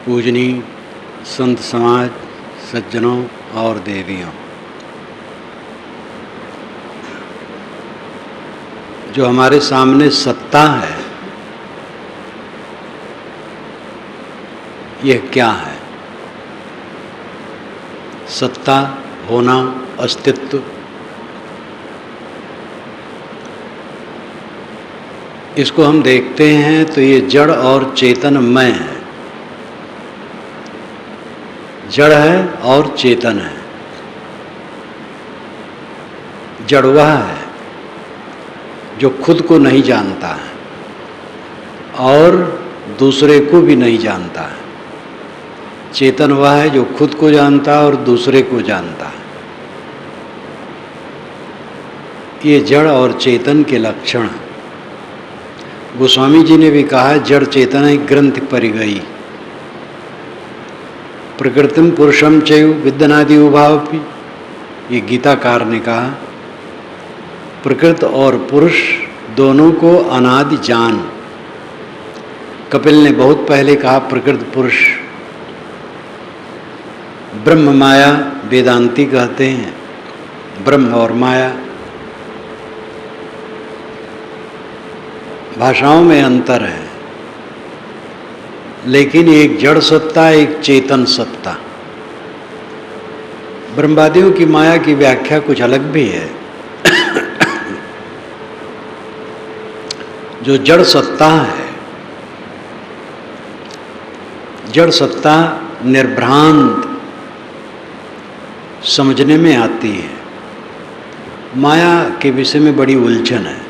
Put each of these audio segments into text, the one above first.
पूजनीय संत समाज, सज्जनों और देवियों, जो हमारे सामने सत्ता है, यह क्या है? सत्ता, होना, अस्तित्व, इसको हम देखते हैं तो ये जड़ और चेतनमय है। जड़ है और चेतन है। जड़ वह है जो खुद को नहीं जानता है और दूसरे को भी नहीं जानता है। चेतन वह है जो खुद को जानता है और दूसरे को जानता है। ये जड़ और चेतन के लक्षण हैं। गोस्वामी जी ने भी कहा है, जड़ चेतन ग्रंथि परिगई, प्रकृतिम पुरुषम चैव विद्यनादि उभावपि। ये गीताकार ने कहा, प्रकृति और पुरुष दोनों को अनादि जान। कपिल ने बहुत पहले कहा प्रकृति पुरुष। ब्रह्म माया वेदांती कहते हैं, ब्रह्म और माया। भाषाओं में अंतर है, लेकिन एक जड़ सत्ता, एक चेतन सत्ता। ब्रह्मवादियों की माया की व्याख्या कुछ अलग भी है। जो जड़ सत्ता है, जड़ सत्ता निर्भ्रांत समझने में आती है। माया के विषय में बड़ी उलझन है,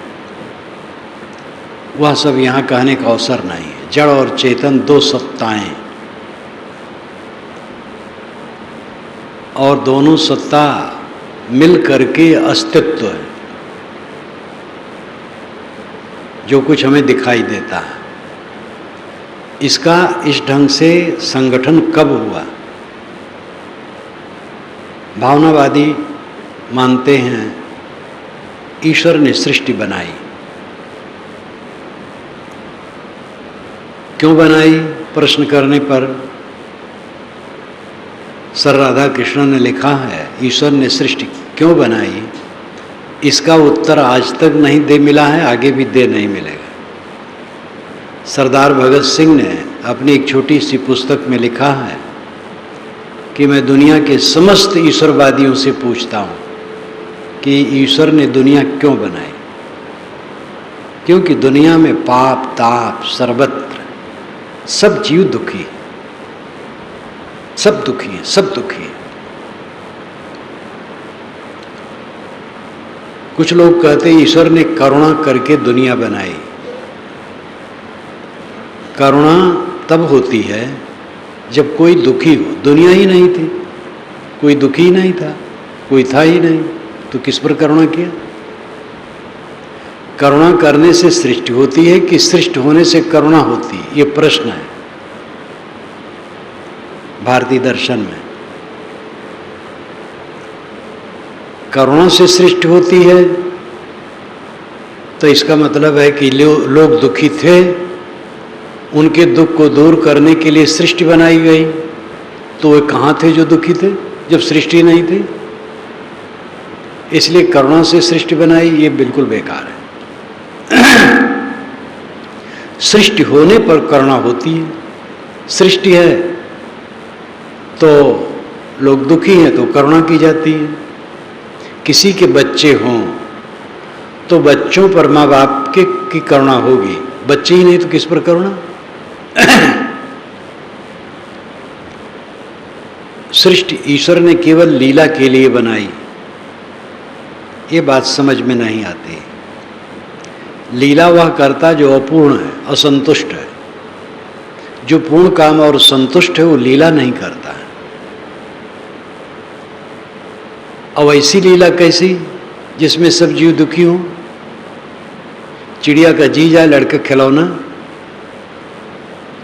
वह सब यहाँ कहने का अवसर नहीं है। जड़ और चेतन दो सत्ताएं, और दोनों सत्ता मिल करके अस्तित्व है, जो कुछ हमें दिखाई देता है। इसका इस ढंग से संगठन कब हुआ? भावनावादी मानते हैं ईश्वर ने सृष्टि बनाई। क्यों बनाई? प्रश्न करने पर सर राधा कृष्ण ने लिखा है, ईश्वर ने सृष्टि क्यों बनाई, इसका उत्तर आज तक नहीं दे मिला है, आगे भी दे नहीं मिलेगा। सरदार भगत सिंह ने अपनी एक छोटी सी पुस्तक में लिखा है कि मैं दुनिया के समस्त ईश्वरवादियों से पूछता हूँ कि ईश्वर ने दुनिया क्यों बनाई? क्योंकि दुनिया में पाप ताप सर्वत्र, सब जीव दुखी, सब दुखी है, सब दुखी है। कुछ लोग कहते हैं ईश्वर ने करुणा करके दुनिया बनाई। करुणा तब होती है जब कोई दुखी हो। दुनिया ही नहीं थी, कोई दुखी ही नहीं था, कोई था ही नहीं, तो किस पर करुणा किया? करुणा करने से सृष्टि होती है कि सृष्टि होने से करुणा होती है? ये प्रश्न है भारतीय दर्शन में। करुणा से सृष्टि होती है तो इसका मतलब है कि लोग दुखी थे, उनके दुख को दूर करने के लिए सृष्टि बनाई गई। तो वे कहाँ थे जो दुखी थे जब सृष्टि नहीं थी? इसलिए करुणा से सृष्टि बनाई, ये बिल्कुल बेकार है। सृष्टि होने पर करुणा होती है। सृष्टि है तो लोग दुखी हैं तो करुणा की जाती है। किसी के बच्चे हों तो बच्चों पर माँ बाप की करुणा होगी, बच्चे ही नहीं तो किस पर करुणा? सृष्टि ईश्वर ने केवल लीला के लिए बनाई, ये बात समझ में नहीं आती। लीला वह करता जो अपूर्ण है, असंतुष्ट है। जो पूर्ण काम और संतुष्ट है वो लीला नहीं करता है। अब ऐसी लीला कैसी जिसमें सब जीव दुखी हों? चिड़िया का जी जाए लड़के खिलौना,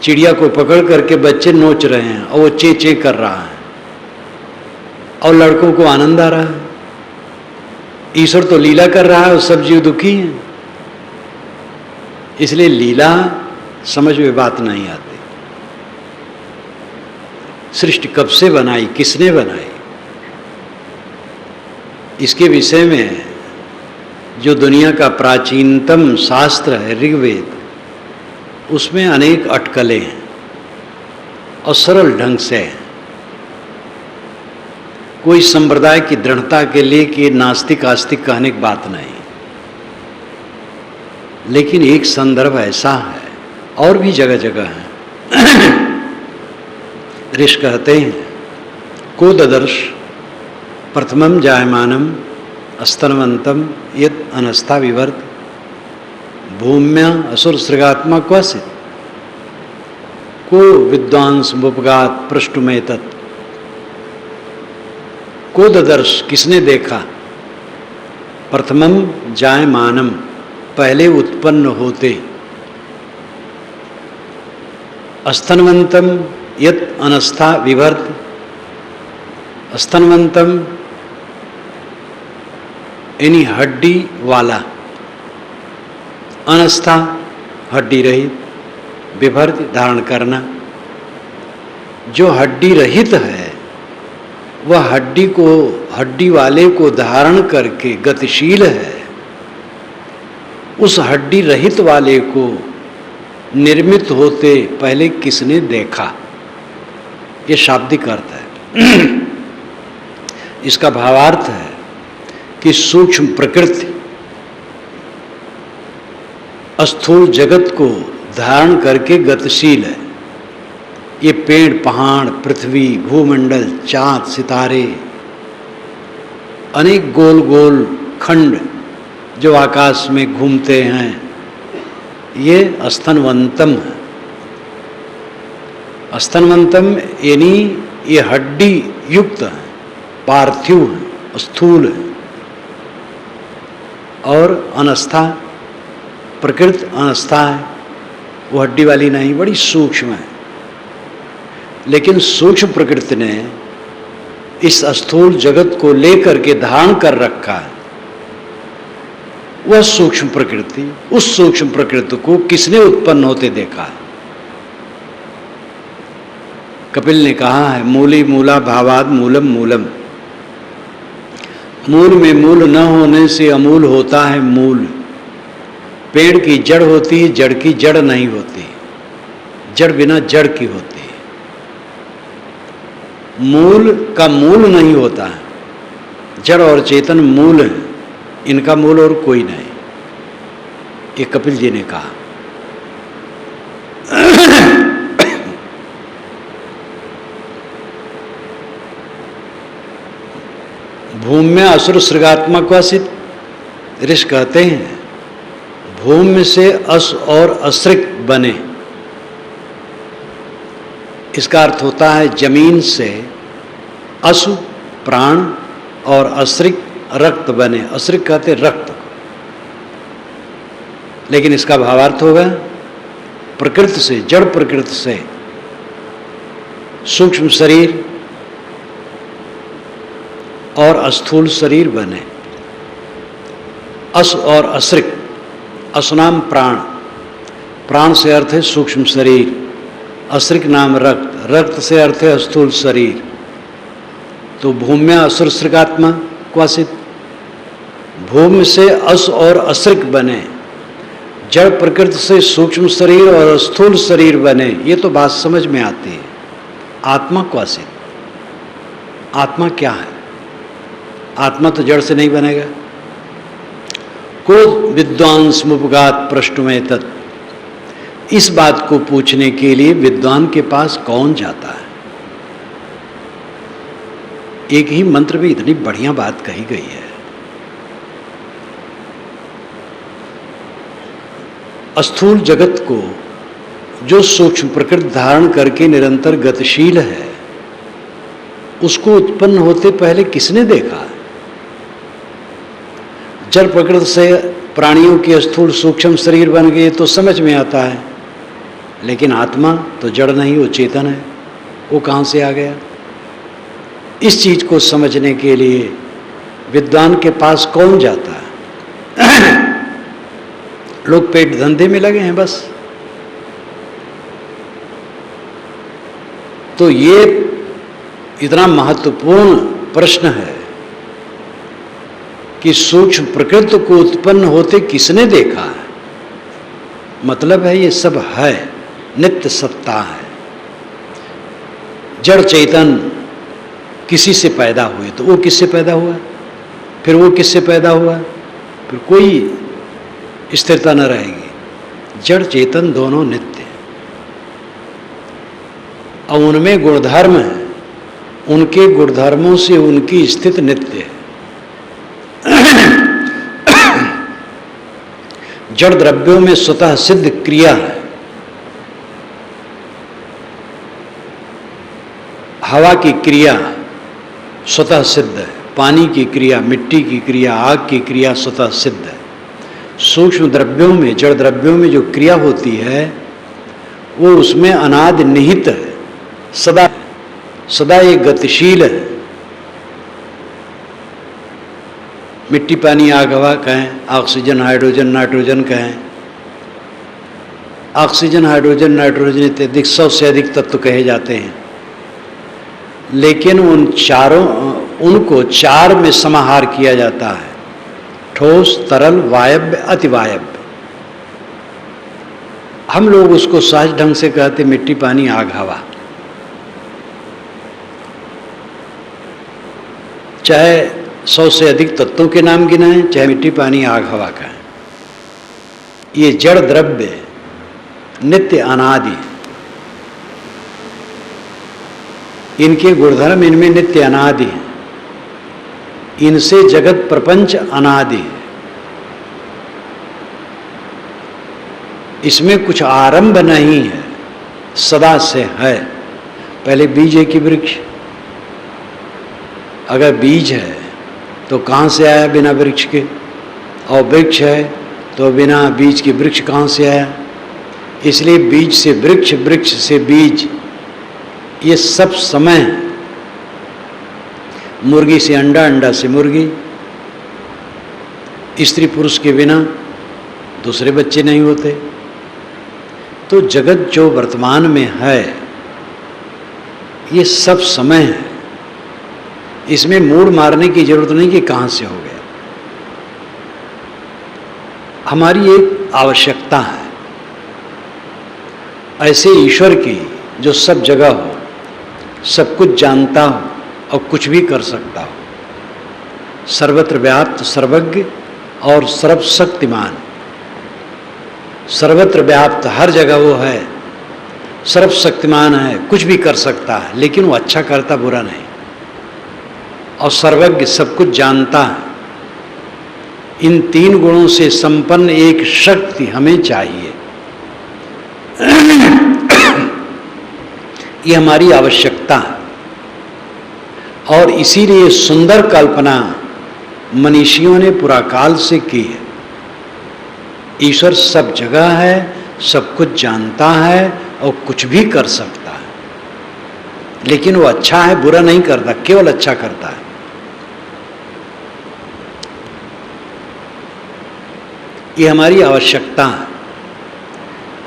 चिड़िया को पकड़ करके बच्चे नोच रहे हैं और वो चे चे कर रहा है और लड़कों को आनंद आ रहा है। ईश्वर तो लीला कर रहा है और सब जीव दुखी हैं। इसलिए लीला समझ में बात नहीं आती। सृष्टि कब से बनाई, किसने बनाई, इसके विषय में जो दुनिया का प्राचीनतम शास्त्र है ऋग्वेद, उसमें अनेक अटकलें हैं और सरल ढंग से है। कोई संप्रदाय की दृढ़ता के लिए कि नास्तिक आस्तिक कहने की बात नहीं, लेकिन एक संदर्भ ऐसा है, और भी जगह जगह है। ऋषि कहते हैं को ददर्श प्रथमम जायमानम स्तनवंतम यद अनस्था विवर्त भूम्या असुर सृगात्मा क्वसित को विद्वांस मुपगात पृष्ठुमें तत्। को ददर्श किसने देखा, प्रथमम जायमानम पहले उत्पन्न होते, स्तनवंतम यत अनस्था विवर्त, स्तनवंतम यानी हड्डी वाला, अनस्था हड्डी रहित, विभर्त धारण करना। जो हड्डी रहित है वह हड्डी वाले को धारण करके गतिशील है। उस हड्डी रहित वाले को निर्मित होते पहले किसने देखा, ये शाब्दिक अर्थ है। इसका भावार्थ है कि सूक्ष्म प्रकृति स्थूल जगत को धारण करके गतिशील है। ये पेड़ पहाड़, पृथ्वी, भूमंडल, चाँद, सितारे, अनेक गोल गोल खंड जो आकाश में घूमते हैं, ये स्तनवंतम है। स्तनवंतम यानी ये हड्डी युक्त है, पार्थिव है, स्थूल है। और अनस्था प्रकृति अनस्था है, वो हड्डी वाली नहीं, बड़ी सूक्ष्म है। लेकिन सूक्ष्म प्रकृति ने इस स्थूल जगत को लेकर के धारण कर रखा है। वह सूक्ष्म प्रकृति, उस सूक्ष्म प्रकृति को किसने उत्पन्न होते देखा है? कपिल ने कहा है मूली मूला भावाद मूलम मूलम। मूल में मूल न होने से अमूल होता है मूल। पेड़ की जड़ होती है, जड़ की जड़ नहीं होती, जड़ बिना जड़ की होती है। मूल का मूल नहीं होता है, जड़ और चेतन मूल है, इनका मूल और कोई नहीं। ये कपिल जी ने कहा। भूम्या असुर सृगात्मक वासित। ऋषि कहते हैं भूम्य से अस और असृक बने। इसका अर्थ होता है जमीन से असु प्राण और असृक रक्त बने। असृक कहते रक्त, लेकिन इसका भावार्थ होगा प्रकृति से, जड़ प्रकृति से सूक्ष्म शरीर और स्थूल शरीर बने। अस और असृक, असनाम प्राण, प्राण से अर्थ है सूक्ष्म शरीर, असृक नाम रक्त, रक्त से अर्थ है स्थूल शरीर। तो भूम्या असुर सृगात्मा क्वासित, भूमि से अस और असृक बने, जड़ प्रकृति से सूक्ष्म शरीर और स्थूल शरीर बने। ये तो बात समझ में आती है। आत्मा क्वासित, आत्मा क्या है? आत्मा तो जड़ से नहीं बनेगा। को विद्वांस मुपगात पृष्ठुमें तत्। इस बात को पूछने के लिए विद्वान के पास कौन जाता है? एक ही मंत्र में इतनी बढ़िया बात कही गई है। स्थूल जगत को जो सूक्ष्म प्रकृति धारण करके निरंतर गतिशील है, उसको उत्पन्न होते पहले किसने देखा? जड़ प्रकृति से प्राणियों के स्थूल सूक्ष्म शरीर बन गए तो समझ में आता है, लेकिन आत्मा तो जड़ नहीं, वो चेतन है। वो कहाँ से आ गया? इस चीज को समझने के लिए विद्वान के पास कौन जाता है? लोग पेट धंधे में लगे हैं बस। तो ये इतना महत्वपूर्ण प्रश्न है कि सूक्ष्म प्रकृति को उत्पन्न होते किसने देखा है? मतलब है ये सब है, नित्य सत्ता है। जड़ चेतन किसी से पैदा हुए तो वो किससे पैदा हुआ, फिर वो किससे पैदा हुआ, फिर कोई स्थिरता न रहेगी। जड़ चेतन दोनों नित्य हैं और उनमें गुणधर्म है, उनके गुणधर्मों से उनकी स्थिति नित्य है। जड़ द्रव्यों में स्वतः सिद्ध क्रिया है। हवा की क्रिया स्वतः सिद्ध है, पानी की क्रिया, मिट्टी की क्रिया, आग की क्रिया स्वतः सिद्ध है। सूक्ष्म द्रव्यों में, जड़ द्रव्यों में जो क्रिया होती है वो उसमें अनादि निहित है, सदा सदा ये गतिशील है। मिट्टी, पानी, आग, हवा कहें, ऑक्सीजन, हाइड्रोजन, नाइट्रोजन कहें, ऑक्सीजन, हाइड्रोजन, नाइट्रोजन इत्यादि 100 से अधिक तत्व कहे जाते हैं, लेकिन उनको चार में समाहार किया जाता है: ठोस, तरल, वायव्य, अतिवायव्य। हम लोग उसको सहज ढंग से कहते मिट्टी, पानी, आग, हवा। चाहे 100 से अधिक तत्वों के नाम गिनाएं, चाहे मिट्टी, पानी, आग, हवा का है। ये जड़ द्रव्य नित्य अनादि, इनके गुणधर्म इनमें नित्य अनादि हैं। इनसे जगत प्रपंच अनादि है। इसमें कुछ आरंभ नहीं है, सदा से है। पहले बीज है कि वृक्ष? अगर बीज है तो कहाँ से आया बिना वृक्ष के? और वृक्ष है तो बिना बीज के वृक्ष कहाँ से आया? इसलिए बीज से वृक्ष, वृक्ष से बीज, ये सब समय है। मुर्गी से अंडा, अंडा से मुर्गी। स्त्री पुरुष के बिना दूसरे बच्चे नहीं होते। तो जगत जो वर्तमान में है ये सब समय है। इसमें मूड मारने की जरूरत नहीं कि कहाँ से हो गया। हमारी एक आवश्यकता है ऐसे ईश्वर की जो सब जगह हो, सब कुछ जानता हो और कुछ भी कर सकता हो, सर्वत्र व्याप्त, सर्वज्ञ और सर्वशक्तिमान। सर्वत्र व्याप्त, हर जगह वो है, सर्वशक्तिमान है, कुछ भी कर सकता है, लेकिन वो अच्छा करता, बुरा नहीं। और सर्वज्ञ, सब कुछ जानता है। इन तीन गुणों से संपन्न एक शक्ति हमें चाहिए। ये हमारी आवश्यकता है। और इसीलिए सुंदर कल्पना मनीषियों ने पुराकाल से की है। ईश्वर सब जगह है, सब कुछ जानता है और कुछ भी कर सकता है, लेकिन वो अच्छा है, बुरा नहीं करता, केवल अच्छा करता है। ये हमारी आवश्यकता है,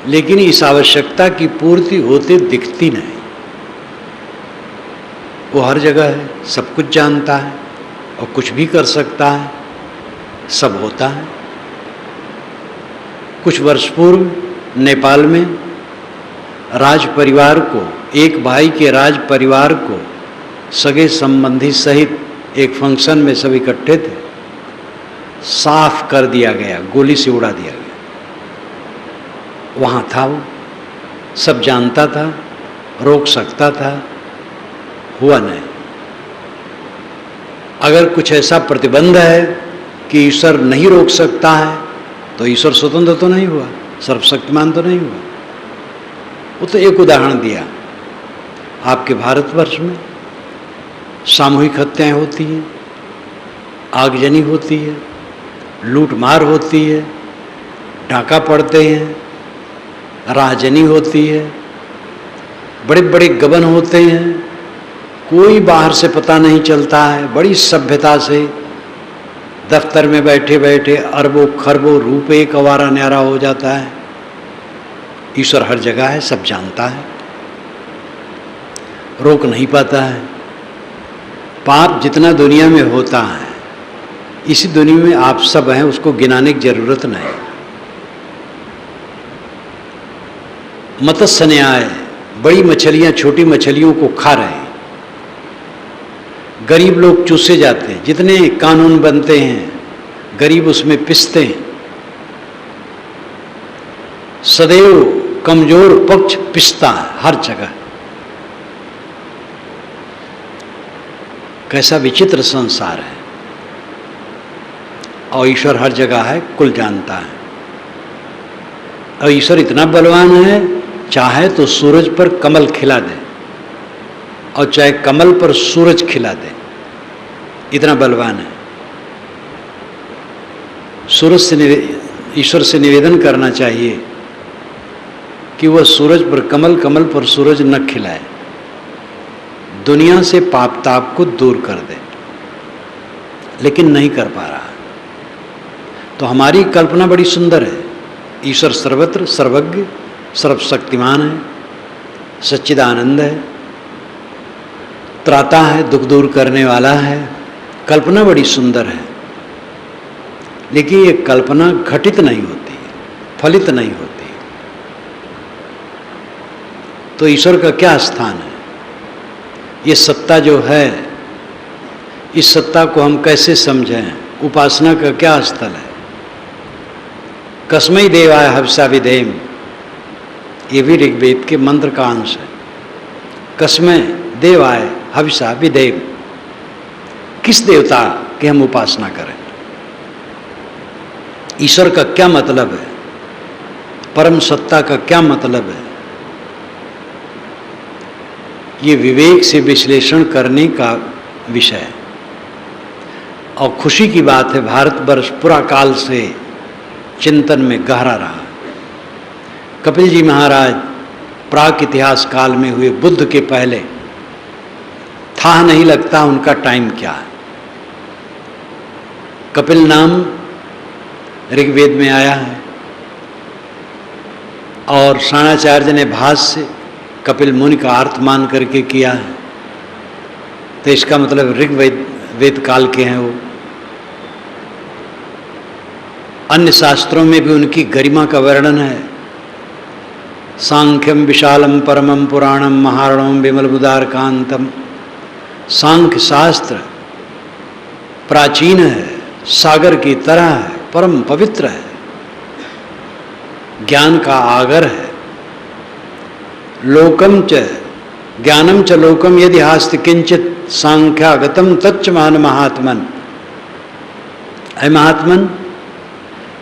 लेकिन इस आवश्यकता की पूर्ति होते दिखती नहीं। वो हर जगह है, सब कुछ जानता है और कुछ भी कर सकता है, सब होता है। कुछ वर्ष पूर्व नेपाल में राज परिवार को, एक भाई के राज परिवार को सगे संबंधी सहित एक फंक्शन में सब इकट्ठे थे, साफ कर दिया गया, गोली से उड़ा दिया गया। वहाँ था वो, सब जानता था, रोक सकता था, हुआ नहीं। अगर कुछ ऐसा प्रतिबंध है कि ईश्वर नहीं रोक सकता है तो ईश्वर स्वतंत्र तो नहीं हुआ, सर्वशक्तिमान तो नहीं हुआ। वो तो एक उदाहरण दिया। आपके भारतवर्ष में सामूहिक हत्याएं होती हैं, आगजनी होती है, लूटमार होती है, डाका पड़ते हैं, राहजनी होती है, बड़े बड़े गबन होते हैं, कोई बाहर से पता नहीं चलता है। बड़ी सभ्यता से दफ्तर में बैठे बैठे अरबों खरबों रुपए कवारा न्यारा हो जाता है। ईश्वर हर जगह है, सब जानता है, रोक नहीं पाता है। पाप जितना दुनिया में होता है, इसी दुनिया में आप सब हैं, उसको गिनाने की जरूरत नहीं। मत्स्य न्याय, बड़ी मछलियां छोटी मछलियों को खा रहे हैं, गरीब लोग चूसे जाते हैं, जितने कानून बनते हैं गरीब उसमें पिसते हैं। सदैव कमजोर पक्ष पिसता है हर जगह। कैसा विचित्र संसार है। और ईश्वर हर जगह है, कुल जानता है। और ईश्वर इतना बलवान है, चाहे तो सूरज पर कमल खिला दे और चाहे कमल पर सूरज खिला दे, इतना बलवान है। सूरज से ईश्वर से निवेदन करना चाहिए कि वह सूरज पर कमल, कमल पर सूरज न खिलाए, दुनिया से पाप ताप को दूर कर दे, लेकिन नहीं कर पा रहा। तो हमारी कल्पना बड़ी सुंदर है। ईश्वर सर्वत्र सर्वज्ञ सर्वशक्तिमान है, सच्चिदानंद है, त्राता है, दुख दूर करने वाला है। कल्पना बड़ी सुंदर है, लेकिन ये कल्पना घटित नहीं होती, फलित नहीं होती। तो ईश्वर का क्या स्थान है? ये सत्ता जो है, इस सत्ता को हम कैसे समझें? उपासना का क्या स्थल है? कस्मै देवाय हविषा विधेम, ये भी ऋग्वेद के मंत्र का अंश है। कस्मै देवाय हविषा विधेम, किस देवता की हम उपासना करें? ईश्वर का क्या मतलब है? परम सत्ता का क्या मतलब है? ये विवेक से विश्लेषण करने का विषय है। और खुशी की बात है, भारतवर्ष पूरा काल से चिंतन में गहरा रहा। कपिल जी महाराज प्राक इतिहास काल में हुए, बुद्ध के पहले था नहीं लगता उनका टाइम क्या है। कपिल नाम ऋग्वेद में आया है और शाणाचार्य ने भाष्य कपिल मुनि का अर्थ मान करके किया है। तो इसका मतलब ऋग्वेद वेद काल के हैं वो। अन्य शास्त्रों में भी उनकी गरिमा का वर्णन है। सांख्यम विशालम परमम पुराणम महारणम विमलबुदार कांतम। सांख्य शास्त्र प्राचीन है, सागर की तरह है, परम पवित्र है, ज्ञान का आगर है। लोकम च ज्ञानम च लोकम यदि हास्त किंचित सांख्यागतम तच्च महान महात्मन। है महात्मन,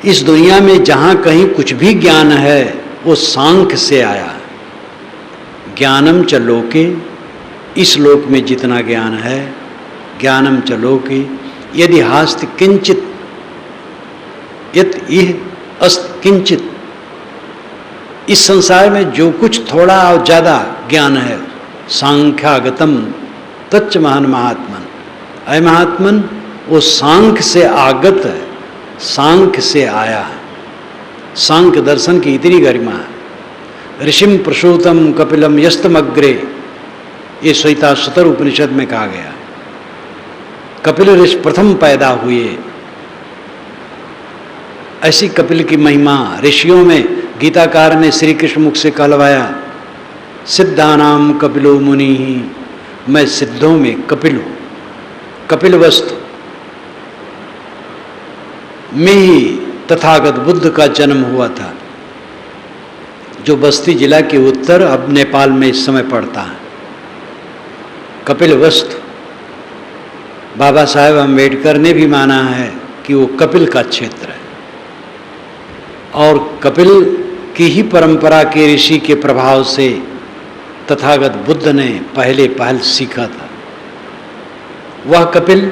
इस दुनिया में जहाँ कहीं कुछ भी ज्ञान है वो सांख्य से आया। ज्ञानम च लोके, इस लोक में जितना ज्ञान है, ज्ञानम च लोके यदि हास्त किंचित यत इह अस्त किंचित, इस संसार में जो कुछ थोड़ा और ज़्यादा ज्ञान है, सांख्यागतम तच्च महान महात्मन। अय महात्मन, वो सांख्य से आगत है, सांख्य से आया है। सांख्य दर्शन की इतनी गरिमा है। ऋषिम प्रसूतम कपिलम यस्तमग्रे, ये श्वेताश्वतर उपनिषद में कहा गया। कपिल ऋषि प्रथम पैदा हुए, ऐसी कपिल की महिमा ऋषियों में गीताकार ने श्री कृष्ण मुख से कहलवाया, सिद्धानाम कपिलो मुनि ही, मैं सिद्धों में कपिल हूँ। कपिल वस्तु में ही तथागत बुद्ध का जन्म हुआ था, जो बस्ती जिला के उत्तर, अब नेपाल में इस समय पड़ता है। कपिल वस्तु बाबा साहेब अम्बेडकर ने भी माना है कि वो कपिल का क्षेत्र है। और कपिल की ही परंपरा के ऋषि के प्रभाव से तथागत बुद्ध ने पहल सीखा था। वह कपिल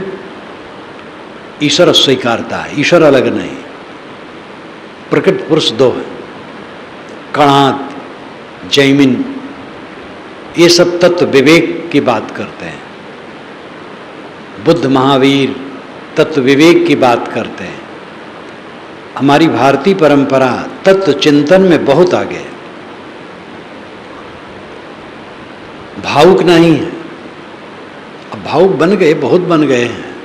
ईश्वर स्वीकारता है, ईश्वर अलग नहीं। प्रकट पुरुष दो है, कणाद, जैमिन, ये सब तत्व विवेक की बात करते हैं। बुद्ध महावीर तत्व विवेक की बात करते हैं। हमारी भारतीय परंपरा तत्व चिंतन में बहुत आगे है, भावुक नहीं है। अब भावुक बन गए, बहुत बन गए हैं,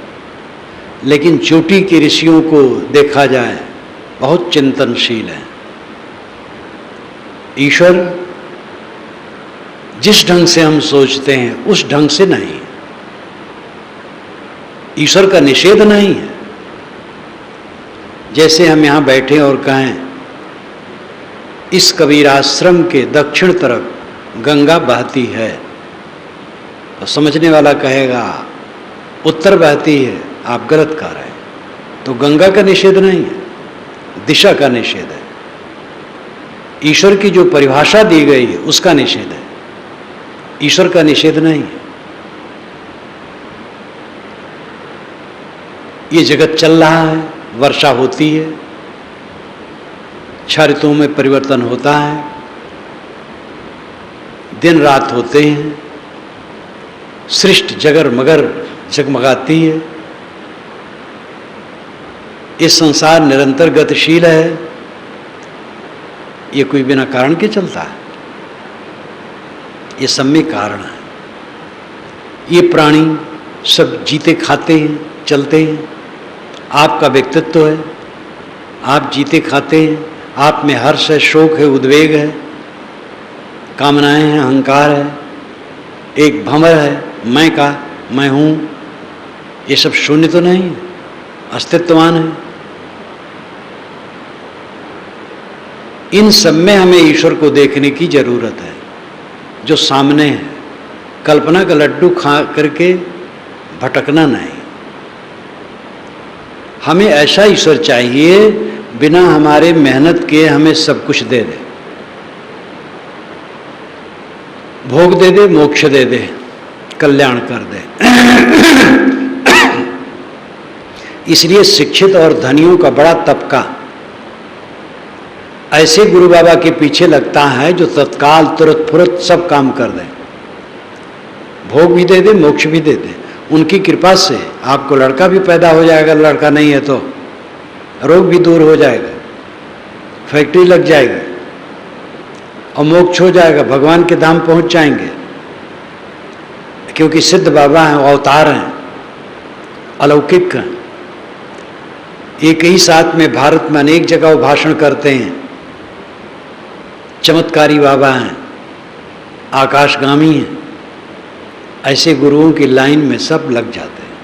लेकिन चोटी के ऋषियों को देखा जाए बहुत चिंतनशील है। ईश्वर जिस ढंग से हम सोचते हैं उस ढंग से नहीं, ईश्वर का निषेध नहीं है। जैसे हम यहाँ बैठे और कहें इस कबीर आश्रम के दक्षिण तरफ गंगा बहती है, तो समझने वाला कहेगा उत्तर बहती है, आप गलत कह रहे हैं। तो गंगा का निषेध नहीं है, दिशा का निषेध है। ईश्वर की जो परिभाषा दी गई है उसका निषेध है, ईश्वर का निषेध नहीं है। ये जगत चल रहा है, वर्षा होती है, 6 ऋतुओं में परिवर्तन होता है, दिन रात होते हैं, सृष्टि जगर मगर जगमगाती है। ये संसार निरंतर गतिशील है, ये कोई बिना कारण के चलता है, ये सब में कारण है। ये प्राणी सब जीते खाते हैं, चलते हैं। आपका व्यक्तित्व है, आप जीते खाते हैं, आप में हर्ष है, शोक है, उद्वेग है, कामनाएं हैं, अहंकार है, एक भंवर है मैं हूँ, ये सब शून्य तो नहीं है, अस्तित्ववान है। इन सब में हमें ईश्वर को देखने की जरूरत है जो सामने है। कल्पना का लड्डू खा करके भटकना नहीं। हमें ऐसा ईश्वर चाहिए बिना हमारे मेहनत के हमें सब कुछ दे दे, भोग दे दे, मोक्ष दे दे, कल्याण कर दे। इसलिए शिक्षित और धनियों का बड़ा तबका ऐसे गुरु बाबा के पीछे लगता है जो तत्काल तुरंत फुरत सब काम कर दे, भोग भी दे दे, मोक्ष भी दे दे। उनकी कृपा से आपको लड़का भी पैदा हो जाएगा, लड़का नहीं है तो रोग भी दूर हो जाएगा, फैक्ट्री लग जाएगी और मोक्ष हो जाएगा, भगवान के धाम पहुंच जाएंगे। क्योंकि सिद्ध बाबा हैं, अवतार हैं, अलौकिक हैं। एक ही साथ में भारत में अनेक जगह वो भाषण करते हैं, चमत्कारी बाबा हैं, आकाशगामी हैं। ऐसे गुरुओं की लाइन में सब लग जाते हैं।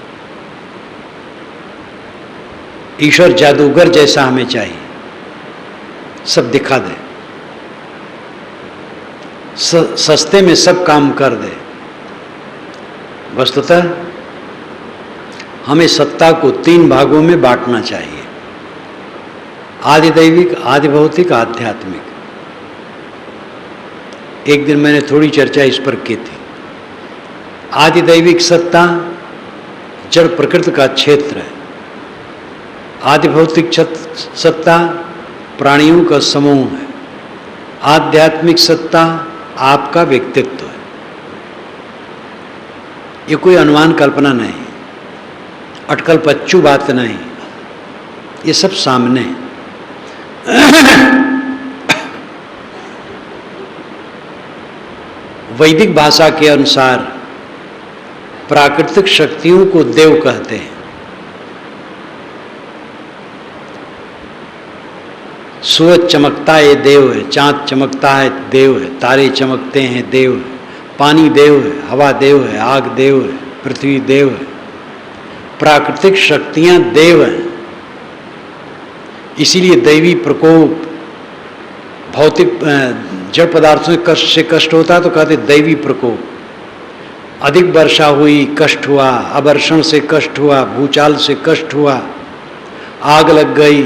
ईश्वर जादूगर जैसा हमें चाहिए, सब दिखा दे, सस्ते में सब काम कर दे। वस्तुतः हमें सत्ता को 3 भागों में बांटना चाहिए, आदि दैविक, आदि भौतिक, आध्यात्मिक। एक दिन मैंने थोड़ी चर्चा इस पर की थी। आदि दैविक सत्ता जड़ प्रकृति का क्षेत्र है, आदि भौतिक सत्ता प्राणियों का समूह है, आध्यात्मिक सत्ता आपका व्यक्तित्व है। ये कोई अनुमान कल्पना नहीं, अटकल पच्चू बात नहीं, ये सब सामने है। वैदिक भाषा के अनुसार प्राकृतिक शक्तियों को देव कहते हैं। सूरज चमकता है देव है, चांद चमकता है देव है, तारे चमकते हैं देव है, पानी देव है, हवा देव है, आग देव है, पृथ्वी देव है। प्राकृतिक शक्तियां देव हैं। इसीलिए दैवी प्रकोप, भौतिक जड़ पदार्थों से कष्ट होता है तो कहते दैवी प्रकोप। अधिक वर्षा हुई, कष्ट हुआ, अवर्षण से कष्ट हुआ, भूचाल से कष्ट हुआ, आग लग गई,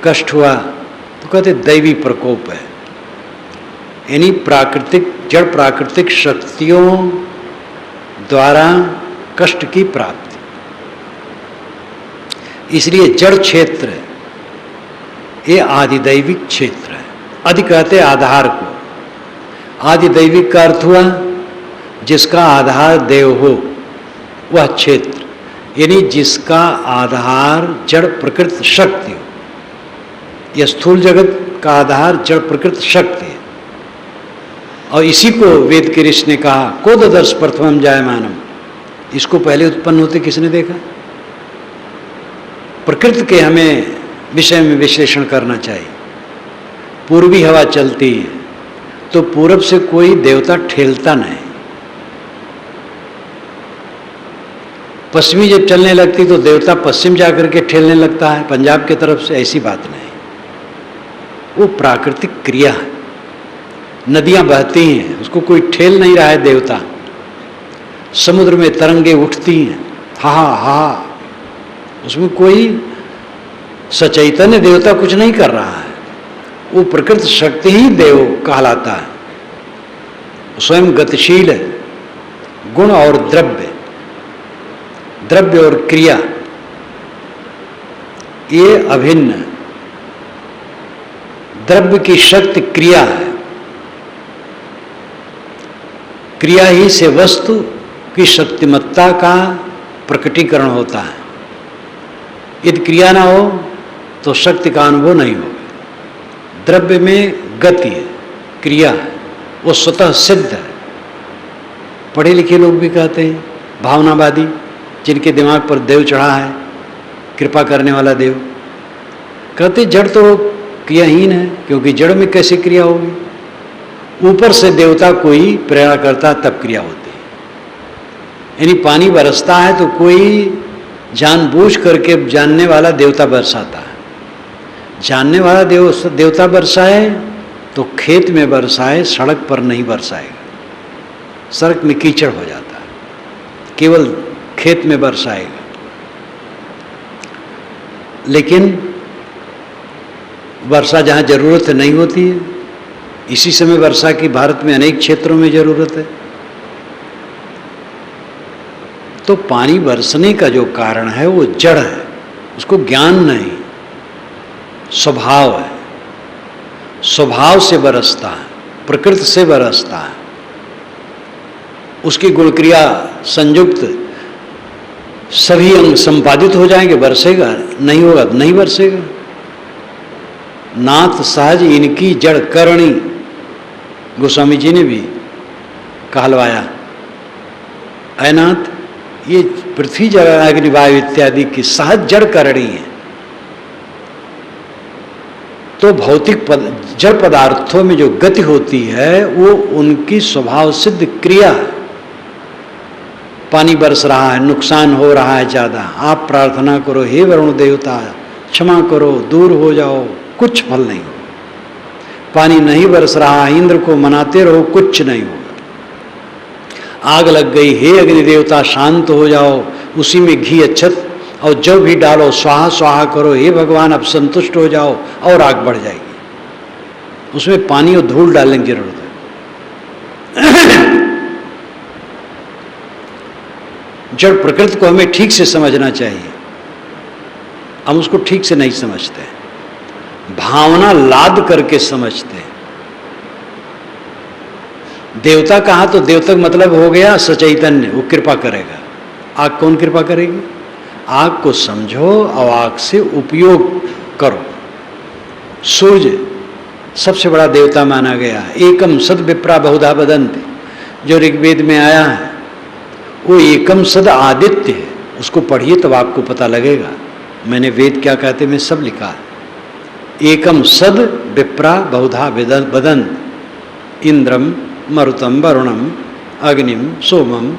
कष्ट हुआ, तो कहते दैवी प्रकोप है। यानी प्राकृतिक, जड़ प्राकृतिक शक्तियों द्वारा कष्ट की प्राप्ति। इसलिए जड़ क्षेत्र है, ये आदिदैविक क्षेत्र है। आदि कहते आधार को, आदिदैविक का अर्थ हुआ जिसका आधार देव हो, वह क्षेत्र, यानी जिसका आधार जड़ प्रकृति शक्ति हो। यह स्थूल जगत का आधार जड़ प्रकृति शक्ति है। और इसी को वेद के ऋषि ने कहा, को ददर्श प्रथमम जायमानम, इसको पहले उत्पन्न होते किसने देखा? प्रकृति के हमें विषय में विश्लेषण करना चाहिए। पूर्वी हवा चलती है तो पूरब से कोई देवता ठेलता नहीं, पश्चिमी जब चलने लगती तो देवता पश्चिम जाकर के ठेलने लगता है पंजाब की तरफ से। ऐसी बात नहीं, वो प्राकृतिक क्रिया है। नदियां बहती हैं, उसको कोई ठेल नहीं रहा है देवता। समुद्र में तरंगे उठती हैं, हा हा, उसमें कोई सचैतन्य देवता कुछ नहीं कर रहा है। वो प्रकृति शक्ति ही देव कहलाता है। स्वयं गतिशील है। गुण और द्रव्य, द्रव्य और क्रिया ये अभिन्न है। द्रव्य की शक्ति क्रिया है, क्रिया ही से वस्तु की शक्तिमत्ता का प्रकटीकरण होता है। यदि क्रिया ना हो तो शक्ति का अनुभव नहीं होगा। द्रव्य में गति है, क्रिया है, वो स्वतः सिद्ध है। पढ़े लिखे लोग भी कहते हैं, भावनावादी, जिनके दिमाग पर देव चढ़ा है, कृपा करने वाला देव, कहते जड़ तो क्रियाहीन है, क्योंकि जड़ में कैसे क्रिया होगी? ऊपर से देवता कोई प्रेरणा करता तब क्रिया होती है। यानी पानी बरसता है तो कोई जानबूझ करके जानने वाला देवता बरसाता है। जानने वाला देवता बरसाए तो खेत में बरसाए, सड़क पर नहीं बरसाएगा। सड़क में कीचड़ हो जाता है, केवल खेत में बरसाएगा। लेकिन वर्षा जहाँ जरूरत नहीं होती है, इसी समय वर्षा की भारत में अनेक क्षेत्रों में जरूरत है। तो पानी बरसने का जो कारण है वो जड़ है, उसको ज्ञान नहीं, स्वभाव है। स्वभाव से बरसता है, प्रकृति से बरसता है। उसकी गुण क्रिया संयुक्त सभी अंग संपादित हो जाएंगे, बरसेगा। नहीं होगा तो नहीं बरसेगा। नाथ सहज इनकी जड़ करणी, गोस्वामी जी ने भी कहलवाया, ऐ नाथ, ये पृथ्वी जल अग्नि वायु इत्यादि की सहज जड़ करणी है। तो भौतिक जड़ पदार्थों में जो गति होती है वो उनकी स्वभाव सिद्ध क्रिया है। पानी बरस रहा है, नुकसान हो रहा है ज़्यादा, आप प्रार्थना करो, हे वरुण देवता क्षमा करो, दूर हो जाओ, कुछ फल नहीं होगा। पानी नहीं बरस रहा है, इंद्र को मनाते रहो, कुछ नहीं होगा। आग लग गई, हे अग्नि देवता शांत हो जाओ, उसी में घी अच्छत और जो भी डालो स्वाहा स्वाहा करो, हे भगवान अब संतुष्ट हो जाओ, और आग बढ़ जाएगी। उसमें पानी और धूल डालने की जरूरत है। जड़ प्रकृति को हमें ठीक से समझना चाहिए, हम उसको ठीक से नहीं समझते, भावना लाद करके समझते हैं। देवता कहा तो देवता मतलब हो गया सचैतन्य, वो कृपा करेगा। आग कौन कृपा करेगी? आग को समझो और आग से उपयोग करो। सूर्य सबसे बड़ा देवता माना गया है। एकम सद विप्रा बहुधा बदंती, जो ऋग्वेद में आया है वो एकम सद आदित्य है। उसको पढ़िए तब आपको पता लगेगा। मैंने वेद क्या कहते मैं सब लिखा है। एकम सद विप्रा बहुधा बदंत, इंद्रम मरुतम वरुणम अग्निम सोमम,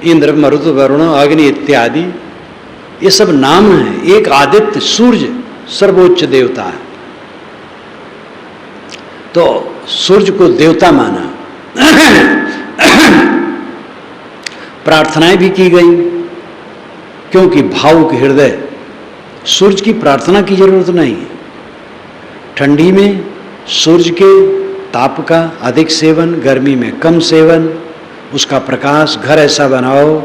इंद्र मरुत वरुण अग्नि इत्यादि ये सब नाम हैं। एक आदित्य सूर्य सर्वोच्च देवता है, तो सूर्य को देवता माना। प्रार्थनाएं भी की गई, क्योंकि भावुक हृदय, सूर्य की प्रार्थना की जरूरत नहीं है। ठंडी में सूर्य के ताप का अधिक सेवन, गर्मी में कम सेवन, उसका प्रकाश घर ऐसा बनाओ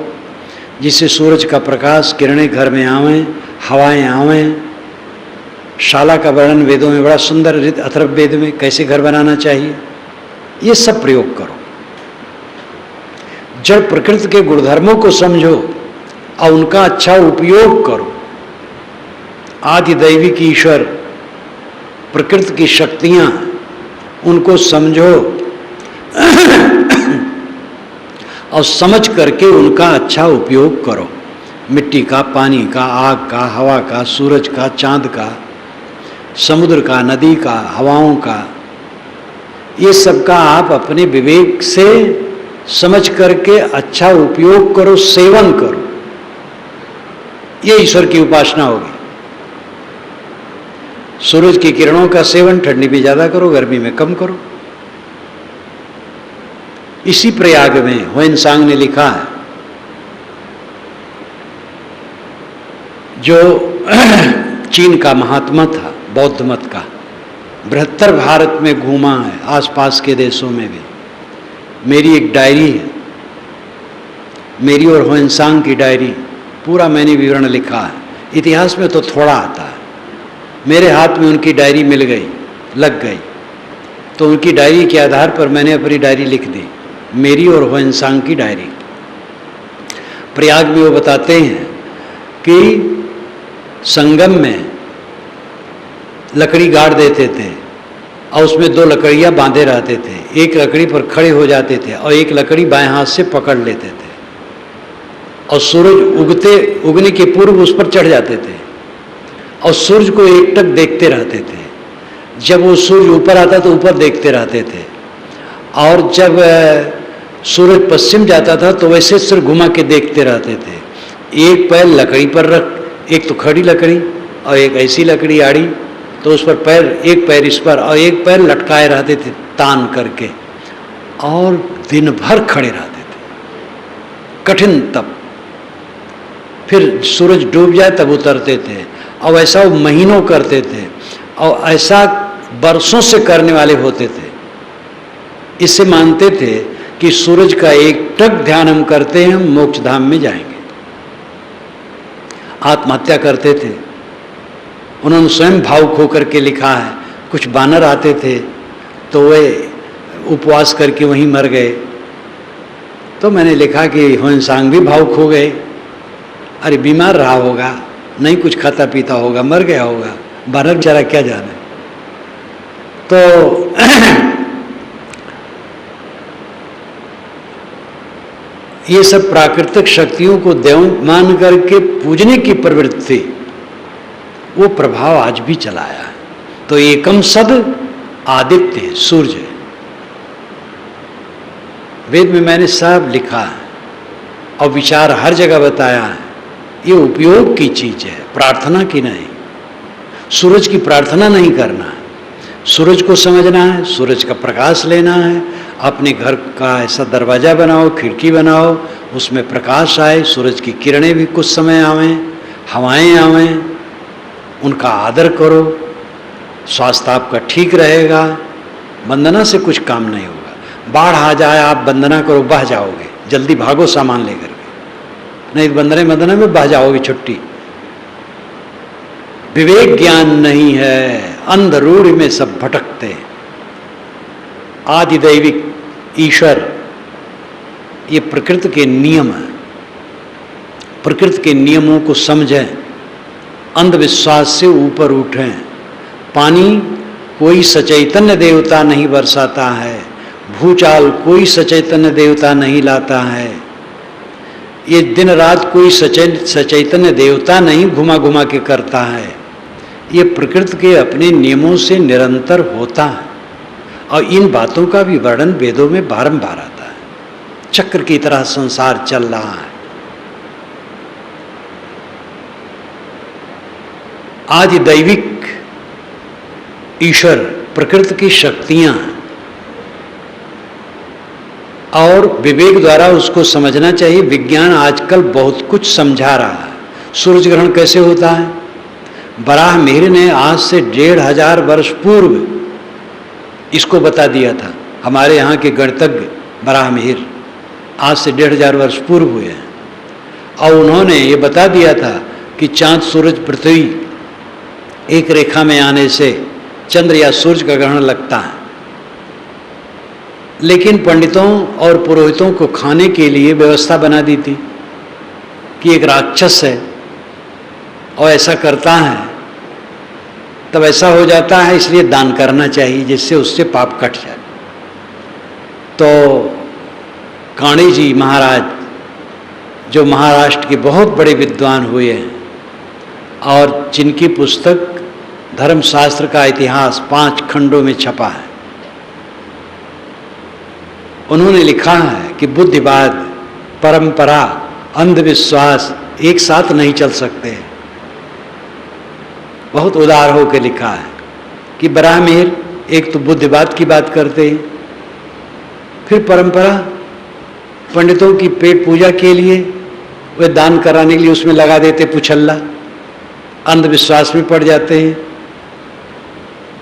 जिससे सूरज का प्रकाश किरणें घर में आवें, हवाएं आवें। शाला का वर्णन वेदों में बड़ा सुंदर, अथर्ववेद में कैसे घर बनाना चाहिए, ये सब प्रयोग करो। जड़ प्रकृति के गुणधर्मों को समझो और उनका अच्छा उपयोग करो। आदि दैविक ईश्वर प्रकृति की शक्तियां, उनको समझो और समझ करके उनका अच्छा उपयोग करो। मिट्टी का, पानी का, आग का, हवा का, सूरज का, चांद का, समुद्र का, नदी का, हवाओं का, ये सब का आप अपने विवेक से समझ करके अच्छा उपयोग करो, सेवन करो। ये ईश्वर की उपासना होगी। सूरज की किरणों का सेवन ठंडी में ज़्यादा करो, गर्मी में कम करो। इसी प्रयाग में ह्वेनसांग ने लिखा है, जो चीन का महात्मा था, बौद्ध मत का, बृहत्तर भारत में घूमा है, आसपास के देशों में भी। मेरी एक डायरी है, मेरी और ह्वेनसांग की डायरी, पूरा मैंने विवरण लिखा है। इतिहास में तो थोड़ा आता है। मेरे हाथ में उनकी डायरी मिल गई, लग गई, तो उनकी डायरी के आधार पर मैंने अपनी डायरी लिख दी, मेरी और ह्वेनसांग की डायरी। प्रयाग में वो बताते हैं कि संगम में लकड़ी गाड़ देते थे और उसमें दो लकड़ियाँ बांधे रहते थे। एक लकड़ी पर खड़े हो जाते थे और एक लकड़ी बाएं हाथ से पकड़ लेते थे और सूरज उगने के पूर्व उस पर चढ़ जाते थे और सूरज को एकटक देखते रहते थे। जब वो सूरज ऊपर आता तो ऊपर देखते रहते थे, और जब सूरज पश्चिम जाता था तो वैसे सिर घुमा के देखते रहते थे। एक पैर लकड़ी पर रख, एक तो खड़ी लकड़ी और एक ऐसी लकड़ी आड़ी, तो उस पर पैर, एक पैर इस पर और एक पैर लटकाए रहते थे तान करके, और दिन भर खड़े रहते थे, कठिन तप। फिर सूरज डूब जाए तब उतरते थे, और ऐसा वो महीनों करते थे, और ऐसा बरसों से करने वाले होते थे। इससे मानते थे कि सूरज का एक टक ध्यान हम करते हैं, हम मोक्ष धाम में जाएंगे। आत्महत्या करते थे। उन्होंने स्वयं भावुक होकर के लिखा है, कुछ बानर आते थे तो वे उपवास करके वहीं मर गए। तो मैंने लिखा कि ह्वेनसांग भी भावुक हो गए। अरे बीमार रहा होगा, नहीं कुछ खाता पीता होगा, मर गया होगा, बानर बेचारा क्या जाने। तो ये सब प्राकृतिक शक्तियों को देव मान करके पूजने की प्रवृत्ति, वो प्रभाव आज भी चलाया है। तो एकम सद आदित्य, सूर्य, वेद में मैंने सब लिखा है और विचार हर जगह बताया है। ये उपयोग की चीज है, प्रार्थना की नहीं। सूरज की प्रार्थना नहीं करना है, सूरज को समझना है, सूरज का प्रकाश लेना है। अपने घर का ऐसा दरवाज़ा बनाओ, खिड़की बनाओ, उसमें प्रकाश आए, सूरज की किरणें भी कुछ समय आवें, हवाएं आवें, उनका आदर करो, स्वास्थ्य आपका ठीक रहेगा। वंदना से कुछ काम नहीं होगा। बाढ़ आ जाए, आप वंदना करो, बह जाओगे, जल्दी भागो सामान लेकर के, नहीं वंदना में बह जाओगे छुट्टी। विवेक ज्ञान नहीं है, अंधरूढ़ में सब भटकते हैं। आदिदैविक ईश्वर, ये प्रकृति के नियम है। प्रकृति के नियमों को समझें, अंधविश्वास से ऊपर उठें। पानी कोई सचैतन्य देवता नहीं बरसाता है, भूचाल कोई सचैतन्य देवता नहीं लाता है, ये दिन रात कोई सचैतन्य देवता नहीं घुमा घुमा के करता है। ये प्रकृति के अपने नियमों से निरंतर होता है, और इन बातों का भी वर्णन वेदों में बारंबार आता है। चक्र की तरह संसार चल रहा है। आदि दैविक ईश्वर, प्रकृति की शक्तियां, और विवेक द्वारा उसको समझना चाहिए। विज्ञान आजकल बहुत कुछ समझा रहा है। सूरज ग्रहण कैसे होता है, बराह मिहिर ने आज से 1500 वर्ष पूर्व इसको बता दिया था। हमारे यहाँ के गणितज्ञ बराह मिहिर आज से 1500 वर्ष पूर्व हुए हैं, और उन्होंने ये बता दिया था कि चांद, सूरज, पृथ्वी एक रेखा में आने से चंद्र या सूरज का ग्रहण लगता है। लेकिन पंडितों और पुरोहितों को खाने के लिए व्यवस्था बना दी थी कि एक राक्षस है और ऐसा करता है, तब ऐसा हो जाता है, इसलिए दान करना चाहिए जिससे उससे पाप कट जाए। तो काणे जी महाराज, जो महाराष्ट्र के बहुत बड़े विद्वान हुए हैं और जिनकी पुस्तक धर्मशास्त्र का इतिहास 5 खंडों में छपा है, उन्होंने लिखा है कि बुद्धिवाद, परंपरा, अंधविश्वास एक साथ नहीं चल सकते। बहुत उदार होकर लिखा है कि बराह मिहिर एक तो बुद्धिवाद की बात करते हैं, फिर परंपरा, पंडितों की पेट पूजा के लिए वे दान कराने के लिए उसमें लगा देते पुछल्ला, अंधविश्वास में पड़ जाते हैं।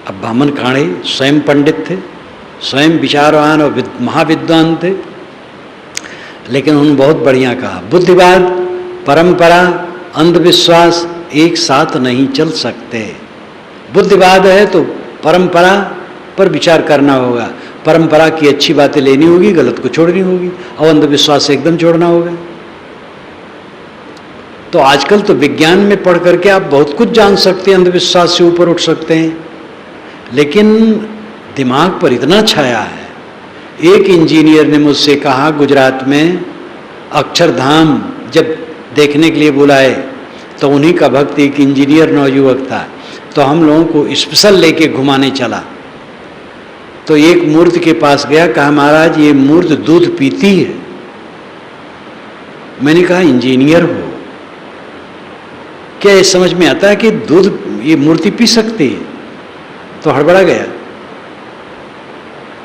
अब बामन काणे स्वयं पंडित थे, स्वयं विचारवान और महाविद्वान थे, लेकिन उन्होंने बहुत बढ़िया कहा, बुद्धिवाद, परंपरा, अंधविश्वास एक साथ नहीं चल सकते। बुद्धिवाद है तो परंपरा पर विचार करना होगा, परंपरा की अच्छी बातें लेनी होगी, गलत को छोड़नी होगी, और अंधविश्वास से एकदम छोड़ना होगा। तो आजकल तो विज्ञान में पढ़ करके आप बहुत कुछ जान सकते हैं, अंधविश्वास से ऊपर उठ सकते हैं, लेकिन दिमाग पर इतना छाया है। एक इंजीनियर ने मुझसे कहा, गुजरात में अक्षरधाम जब देखने के लिए बुलाए तो उन्हीं का भक्त एक इंजीनियर नौयुवक था, तो हम लोगों को स्पेशल लेके घुमाने चला। तो एक मूर्ति के पास गया, कहा महाराज ये मूर्ति दूध पीती है। मैंने कहा इंजीनियर हो, क्या ये समझ में आता है कि दूध ये मूर्ति पी सकती है? तो हड़बड़ा गया।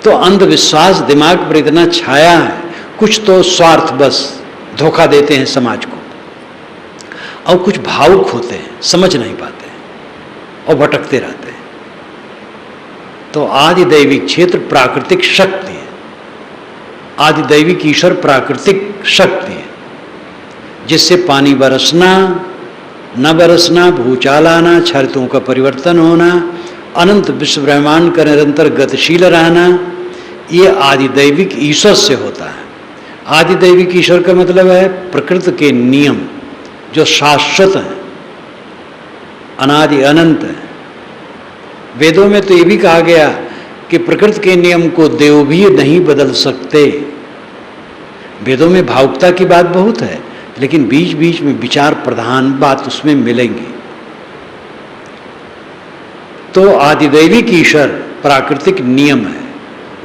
तो अंधविश्वास दिमाग पर इतना छाया है, कुछ तो स्वार्थ बस धोखा देते हैं समाज को, और कुछ भावुक होते हैं, समझ नहीं पाते और भटकते रहते हैं। तो आदि दैविक क्षेत्र प्राकृतिक शक्ति है, आदि दैविक ईश्वर प्राकृतिक शक्ति है, जिससे पानी बरसना, न बरसना, भूचाल आना, छरितों का परिवर्तन होना, अनंत विश्व ब्रह्मांड का निरंतर गतिशील रहना, ये आदि दैविक ईश्वर से होता है। आदि दैविक ईश्वर का मतलब है प्रकृति के नियम जो शाश्वत हैं, अनादि अनंत है। वेदों में तो ये भी कहा गया कि प्रकृति के नियम को देव भी नहीं बदल सकते। वेदों में भावुकता की बात बहुत है, लेकिन बीच बीच में विचार प्रधान बात उसमें मिलेंगी। तो आदिदैविक ईश्वर प्राकृतिक नियम है,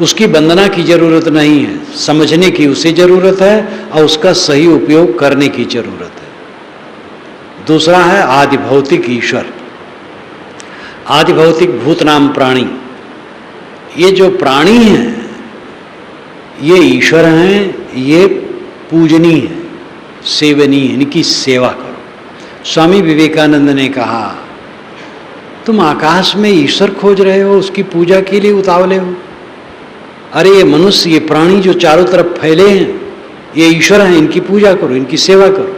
उसकी वंदना की जरूरत नहीं है, समझने की उसे जरूरत है और उसका सही उपयोग करने की जरूरत है। दूसरा है आदि भौतिक ईश्वर, आदि भौतिक भूत नाम प्राणी। ये जो प्राणी हैं ये ईश्वर हैं, ये पूजनीय है, सेवनीय, इनकी सेवा करो। स्वामी विवेकानंद ने कहा, तुम आकाश में ईश्वर खोज रहे हो, उसकी पूजा के लिए उतावले हो। अरे ये मनुष्य, ये प्राणी जो चारों तरफ फैले हैं, ये ईश्वर हैं, इनकी पूजा करो, इनकी सेवा करो।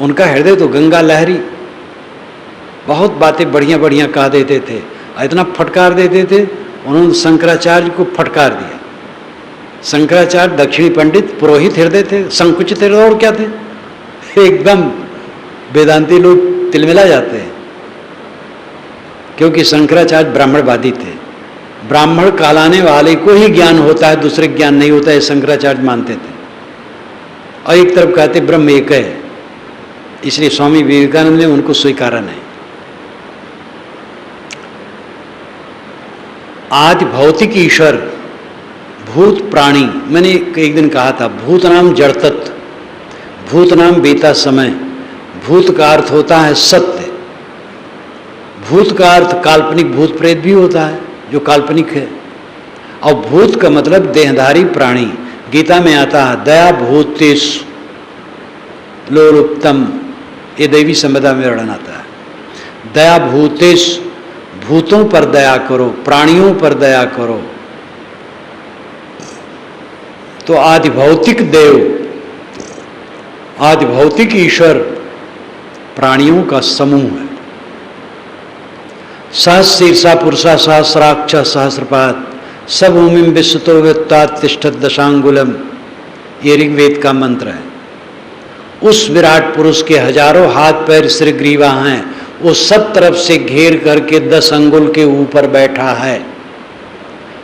उनका हृदय तो गंगा लहरी, बहुत बातें बढ़िया बढ़िया कह देते थे, इतना फटकार देते थे, उन्होंने शंकराचार्य को फटकार दिया। शंकराचार्य दक्षिणी पंडित, पुरोहित हृदय थे, संकुचित हृदय, और क्या थे, एकदम वेदांती लोग तिलमिला जाते हैं, क्योंकि शंकराचार्य ब्राह्मणवादी थे। ब्राह्मण कहलाने वाले को ही ज्ञान होता है, दूसरे ज्ञान नहीं होता है, शंकराचार्य मानते थे। और एक तरफ कहते ब्रह्म एक है, इसलिए स्वामी विवेकानंद ने उनको स्वीकारा नहीं। आदि भौतिक ईश्वर, भूत प्राणी। मैंने एक दिन कहा था, भूत नाम जड़ तत्व, भूत नाम बीता समय, भूत का अर्थ होता है सत्य, भूत का अर्थ काल्पनिक भूत प्रेत भी होता है जो काल्पनिक है, और भूत का मतलब देहधारी प्राणी। गीता में आता है दया भूतेश लोलुप्तम, ये दैवी संपदा में वर्णन आता है। दया भूतेश, भूतों पर दया करो, प्राणियों पर दया करो। तो आदि भौतिक देव, आदि भौतिक ईश्वर प्राणियों का समूह है। सहस्रीर्षा पुरुषा सहस्राक्ष सहस्रपाद सब भूमि विश्वतो व्यत्तातिष्ठत दशांगुलम, ये ऋग्वेद का मंत्र है। उस विराट पुरुष के हजारों हाथ पैर सिर ग्रीवा हैं, वो सब तरफ से घेर करके 10 अंगुल के ऊपर बैठा है।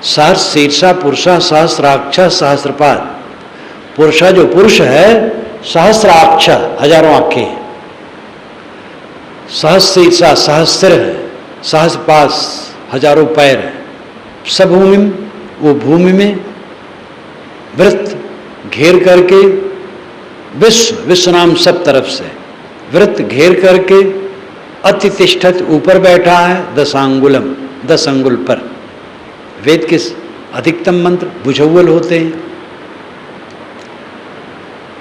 सहस्रीर्षा पुरुषा सहस्राक्ष सहस्रपाद, पुरुषा जो पुरुष है सहस्राक्ष, हजारों आंखें, सहस्रीसा सहस्र है, सहस्रपास हजारों पैर है, सभूमि वो भूमि में, वृत्त घेर करके, विश्व विश्व नाम सब तरफ से, वृत्त घेर करके, अतितिष्ठत ऊपर बैठा है, 10 अंगुलम 10 अंगुल पर। वेद के अधिकतम मंत्र भुजौल होते हैं।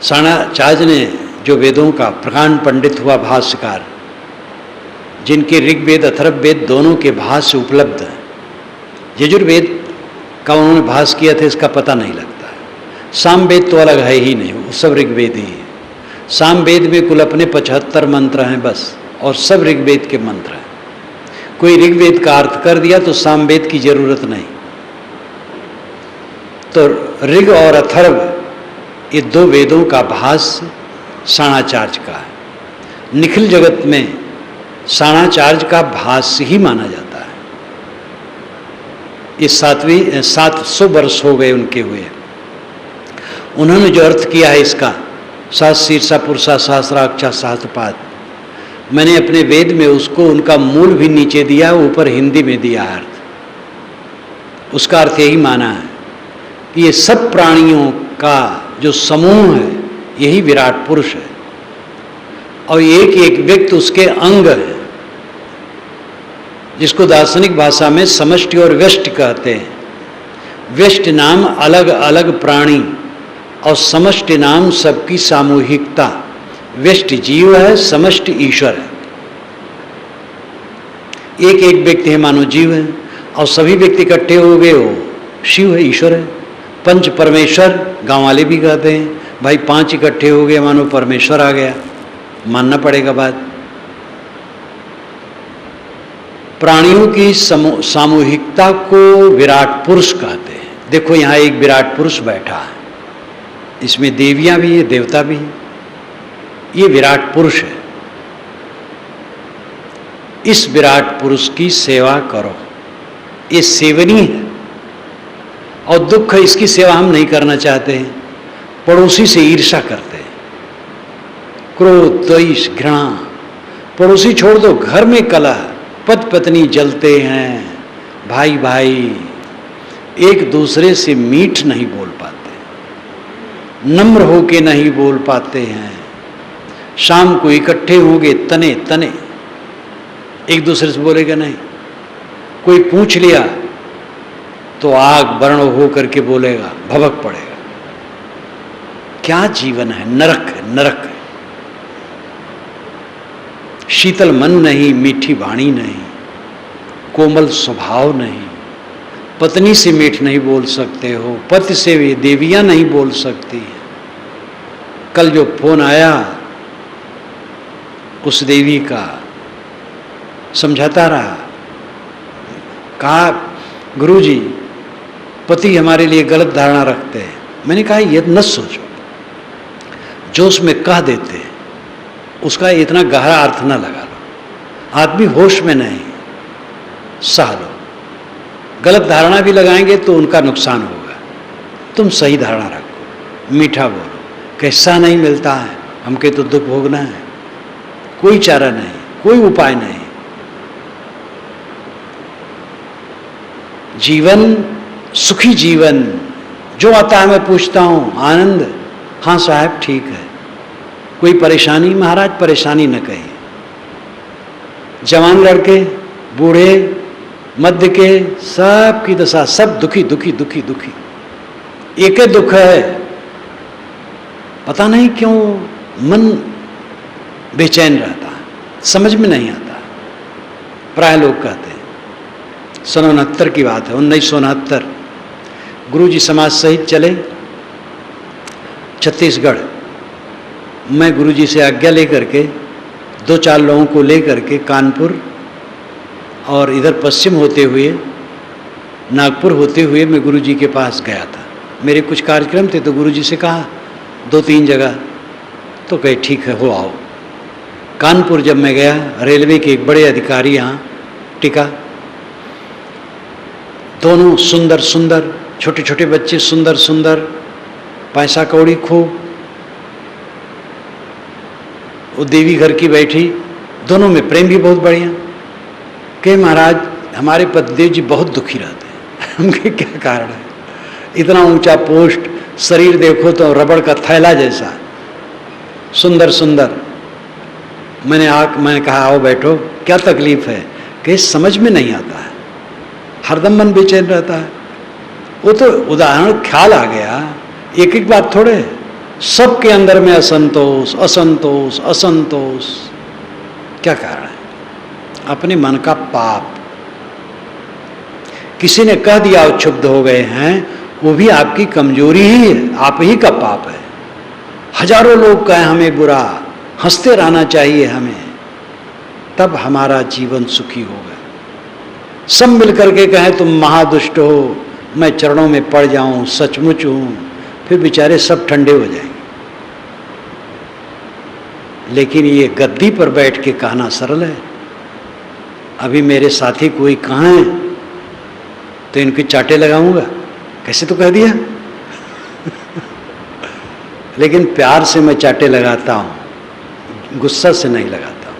साणाचार्य ने जो वेदों का प्रकांड पंडित हुआ भाष्यकार, जिनके ऋग्वेद अथर्ववेद दोनों के भाष्य उपलब्ध हैं, यजुर्वेद का उन्होंने भाष्य किया था इसका पता नहीं लगता है। सामवेद तो अलग है ही नहीं, वो सब ऋग्वेद ही है। सामवेद में कुल अपने 75 मंत्र हैं बस, और सब ऋग्वेद के मंत्र हैं। कोई ऋग्वेद का अर्थ कर दिया तो सामवेद की जरूरत नहीं। तो ऋग और अथर्व ये 2 वेदों का भाष्य साणाचार्य का है। निखिल जगत में साणाचार्य का भाष्य ही माना जाता है। ये 700 वर्ष हो गए उनके हुए। उन्होंने जो अर्थ किया है इसका, सहस्रीसा पुरुषा सहस्राक्षा सहस्रपाद, मैंने अपने वेद में उसको उनका मूल भी नीचे दिया, ऊपर हिंदी में दिया अर्थ। उसका अर्थ यही माना है कि ये सब प्राणियों का जो समूह है यही विराट पुरुष है, और एक एक व्यक्ति उसके अंग है, जिसको दार्शनिक भाषा में समष्टि और व्यष्टि कहते हैं। व्यष्टि नाम अलग अलग प्राणी और समष्टि नाम सबकी सामूहिकता। व्यष्टि जीव है, समष्टि ईश्वर है। एक एक व्यक्ति है मानो जीव है, और सभी व्यक्ति इकट्ठे हो गए हो शिव है, ईश्वर है। पंच परमेश्वर गांव वाले भी कहते हैं, भाई 5 इकट्ठे हो गए मानो परमेश्वर आ गया, मानना पड़ेगा बात। प्राणियों की सामूहिकता को विराट पुरुष कहते हैं। देखो यहाँ एक विराट पुरुष बैठा है, इसमें देवियां भी है, देवता भी है। ये विराट पुरुष है। इस विराट पुरुष की सेवा करो, ये सेवनीय है। और दुख है इसकी सेवा हम नहीं करना चाहते हैं, पड़ोसी से ईर्ष्या करते हैं, क्रोध द्वेष घृणा। पड़ोसी छोड़ दो, घर में कलह, पति पत्नी जलते हैं, भाई भाई एक दूसरे से मीठ नहीं बोल पाते, नम्र होके नहीं बोल पाते हैं। शाम को इकट्ठे होंगे तने तने, एक दूसरे से बोलेगा नहीं। कोई पूछ लिया तो आग वर्ण हो करके बोलेगा, भभक पड़ेगा। क्या जीवन है, नरक है, नरक है। शीतल मन नहीं, मीठी वाणी नहीं, कोमल स्वभाव नहीं, पत्नी से मीठ नहीं बोल सकते हो, पति से भी देवियां नहीं बोल सकती। कल जो फोन आया उस देवी का, समझाता रहा, कहा गुरुजी पति हमारे लिए गलत धारणा रखते हैं। मैंने कहा ये न सोचो, जो उसमें कह देते हैं उसका इतना गहरा अर्थ न लगा लो। आदमी होश में नहीं, सह लो। गलत धारणा भी लगाएंगे तो उनका नुकसान होगा। तुम सही धारणा रखो, मीठा बोलो, कैसा नहीं मिलता है, हमके तो दुख भोगना है, कोई चारा नहीं, कोई उपाय नहीं। जीवन सुखी जीवन जो आता है मैं पूछता हूँ, आनंद, हाँ साहब ठीक है, कोई परेशानी, महाराज परेशानी न कहे। जवान लड़के, बूढ़े, मध्य के, सब की दशा, सब दुखी दुखी दुखी दुखी। एक ही दुख है, पता नहीं क्यों मन बेचैन रहता है, समझ में नहीं आता। प्राय लोग कहते हैं, 1969 की बात है, 1969 गुरुजी समाज सहित चले छत्तीसगढ़। मैं गुरुजी से आज्ञा लेकर के 2-4 लोगों को लेकर के कानपुर और इधर पश्चिम होते हुए नागपुर होते हुए मैं गुरुजी के पास गया था। मेरे कुछ कार्यक्रम थे तो गुरुजी से कहा 2-3 जगह, तो कहे ठीक है हो आओ। कानपुर जब मैं गया, रेलवे के एक बड़े अधिकारी यहाँ टिका, दोनों सुंदर सुंदर, छोटे छोटे बच्चे सुंदर सुंदर, पैसा कौड़ी खूब। वो देवी घर की बैठी, दोनों में प्रेम भी बहुत बढ़िया। कि महाराज हमारे पतिदेव जी बहुत दुखी रहते हैं। हमके क्या कारण है? इतना ऊंचा पोस्ट, शरीर देखो तो रबड़ का थैला जैसा, सुंदर सुंदर। मैंने कहा आओ बैठो, क्या तकलीफ है? कि समझ में नहीं आता है, हरदम मन बेचैन रहता है। वो तो उदाहरण ख्याल आ गया, एक एक बात थोड़े, सबके अंदर में असंतोष असंतोष असंतोष। क्या कारण है? अपने मन का पाप। किसी ने कह दिया और क्षुब्ध हो गए हैं, वो भी आपकी कमजोरी ही है, आप ही का पाप है। हजारों लोग कहें हमें बुरा, हंसते रहना चाहिए हमें, तब हमारा जीवन सुखी होगा। सब मिलकर के कहें तुम महादुष्ट हो, मैं चरणों में पड़ जाऊं, सचमुच हूं, फिर बेचारे सब ठंडे हो जाएंगे। लेकिन ये गद्दी पर बैठ के कहना सरल है। अभी मेरे साथी कोई कहाँ है तो इनके चाटे लगाऊंगा, कैसे तो कह दिया। लेकिन प्यार से मैं चाटे लगाता हूँ, गुस्सा से नहीं लगाता हूँ।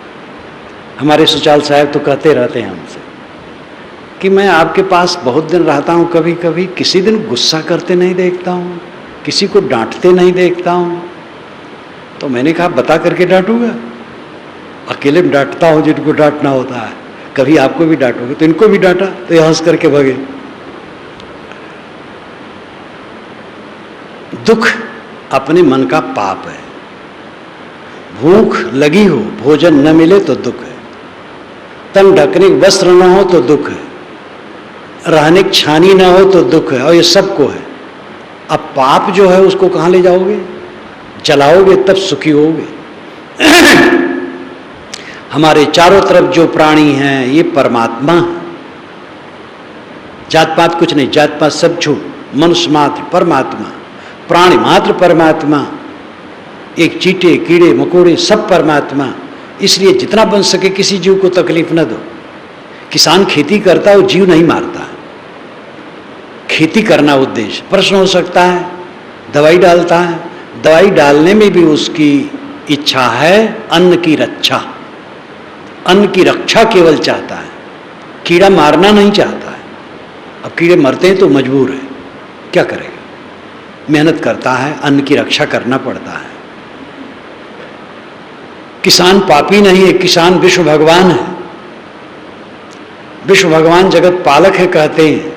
हमारे सुचाल साहब तो कहते रहते हैं हमसे कि मैं आपके पास बहुत दिन रहता हूँ, कभी कभी किसी दिन गुस्सा करते नहीं देखता हूँ, किसी को डांटते नहीं देखता हूँ। तो मैंने कहा बता करके डांटूंगा, अकेले में डांटता हूँ जिनको डांटना होता है, कभी आपको भी डांटोगे तो इनको भी डांटा तो ये हंस करके भगे। दुख अपने मन का पाप है। भूख लगी हो, भोजन न मिले तो दुख है, तन ढकने वस्त्र न हो तो दुख है, रहने की छानी न हो तो दुख है, और ये सबको है। अब पाप जो है उसको कहाँ ले जाओगे? जलाओगे तब सुखी होगे। हमारे चारों तरफ जो प्राणी हैं ये परमात्मा है, जात पात कुछ नहीं, जात पात सब छूट, मनुष्य मात्र परमात्मा, प्राणी मात्र परमात्मा, एक चींटे कीड़े मकोड़े सब परमात्मा। इसलिए जितना बन सके किसी जीव को तकलीफ न दो। किसान खेती करता है, वो जीव नहीं मारता है, खेती करना उद्देश्य। प्रश्न हो सकता है दवाई डालता है, दवाई डालने में भी उसकी इच्छा है अन्न की रक्षा, अन्न की रक्षा केवल चाहता है, कीड़ा मारना नहीं चाहता है। अब कीड़े मरते हैं तो मजबूर है, क्या करेगा, मेहनत करता है, अन्न की रक्षा करना पड़ता है। किसान पापी नहीं है, किसान विश्व भगवान है, विश्व भगवान जगत पालक है कहते हैं।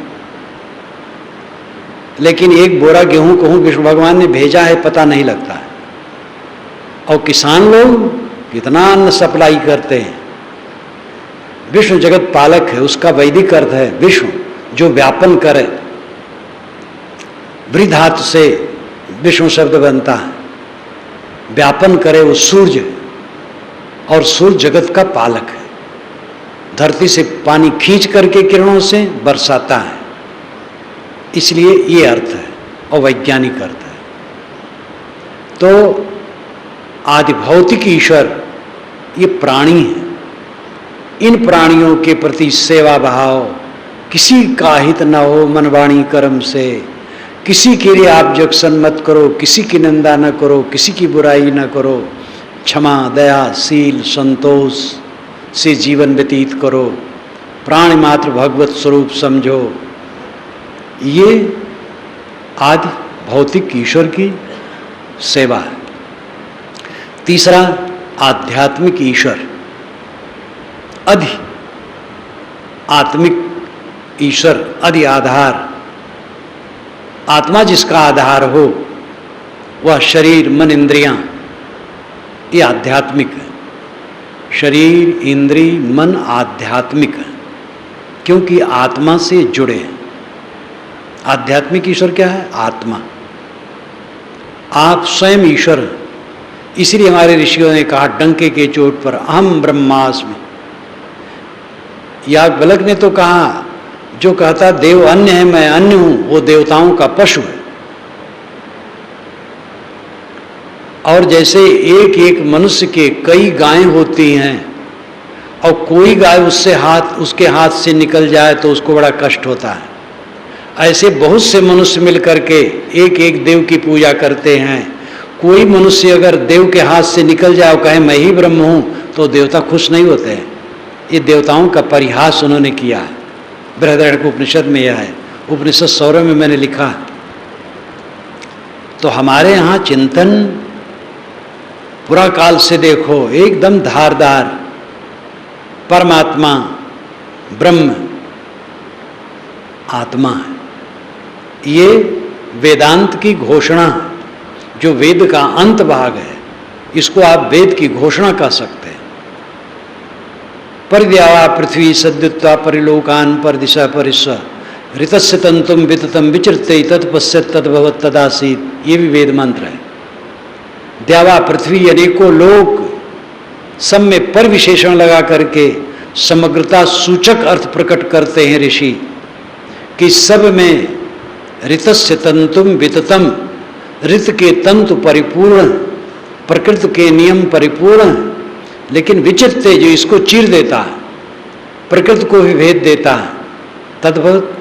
लेकिन एक बोरा गेहूं कहूं विश्व भगवान ने भेजा है पता नहीं लगता है। और किसान लोग कितना अन्न सप्लाई करते हैं। विश्व जगत पालक है, उसका वैदिक अर्थ है विश्व, जो व्यापन करे। वृद्धातु से विश्व शब्द बनता है, व्यापन करे वो सूर्य, और सूर्य जगत का पालक है। धरती से पानी खींच करके किरणों से बरसाता है, इसलिए ये अर्थ है और वैज्ञानिक अर्थ है। तो आदि भौतिक ईश्वर ये प्राणी है। इन प्राणियों के प्रति सेवा भाव, किसी का हित न हो मन वाणी कर्म से, किसी के लिए आप ऑब्जेक्शन मत करो, किसी की निंदा न करो, किसी की बुराई न करो, क्षमा दया शील संतोष से जीवन व्यतीत करो, प्राण मात्र भगवत स्वरूप समझो। ये आदि भौतिक ईश्वर की सेवा है। तीसरा आध्यात्मिक ईश्वर, अधि आत्मिक ईश्वर, अधि आधार। आत्मा जिसका आधार हो वह शरीर मन इंद्रियां, ये आध्यात्मिक है। शरीर इंद्री मन आध्यात्मिक है, क्योंकि आत्मा से जुड़े हैं। आध्यात्मिक ईश्वर क्या है? आत्मा। आप स्वयं ईश्वर हैं। इसलिए हमारे ऋषियों ने कहा डंके के चोट पर अहम ब्रह्मास्मि। याज्ञवल्क्य ने तो कहा जो कहता देव अन्य है मैं अन्य हूं, वो देवताओं का पशु है। और जैसे एक एक मनुष्य के कई गायें होती हैं और कोई गाय उसके हाथ से निकल जाए तो उसको बड़ा कष्ट होता है, ऐसे बहुत से मनुष्य मिलकर के एक एक देव की पूजा करते हैं। कोई मनुष्य अगर देव के हाथ से निकल जाए और कहे मैं ही ब्रह्म हूँ, तो देवता खुश नहीं होते हैं। ये देवताओं का परिहास उन्होंने किया है। बृहदारण्यक उपनिषद में यह है, उपनिषद 16 में मैंने लिखा। तो हमारे यहाँ चिंतन पूरा काल से देखो एकदम धारदार, परमात्मा ब्रह्म आत्मा है। ये वेदांत की घोषणा, जो वेद का अंत भाग है, इसको आप वेद की घोषणा कह सकते हैं। परिद्यावा पृथ्वी सद्युत्वा परिलोकान परदिशा परिस्व ऋतस्य तंतुम विततम विचरते तत्पश्यत तद्भवत तदासीत, ये भी वेद मंत्र है। द्यावा पृथ्वी अनेकों लोक, सब में पर विशेषण लगा करके समग्रता सूचक अर्थ प्रकट करते हैं ऋषि कि सब में ऋतस्य तंतुम विततम, ऋत के तंतु परिपूर्ण, प्रकृति के नियम परिपूर्ण, लेकिन विचित्र जो इसको चीर देता है, प्रकृति को भी भेद देता है। तद्भवत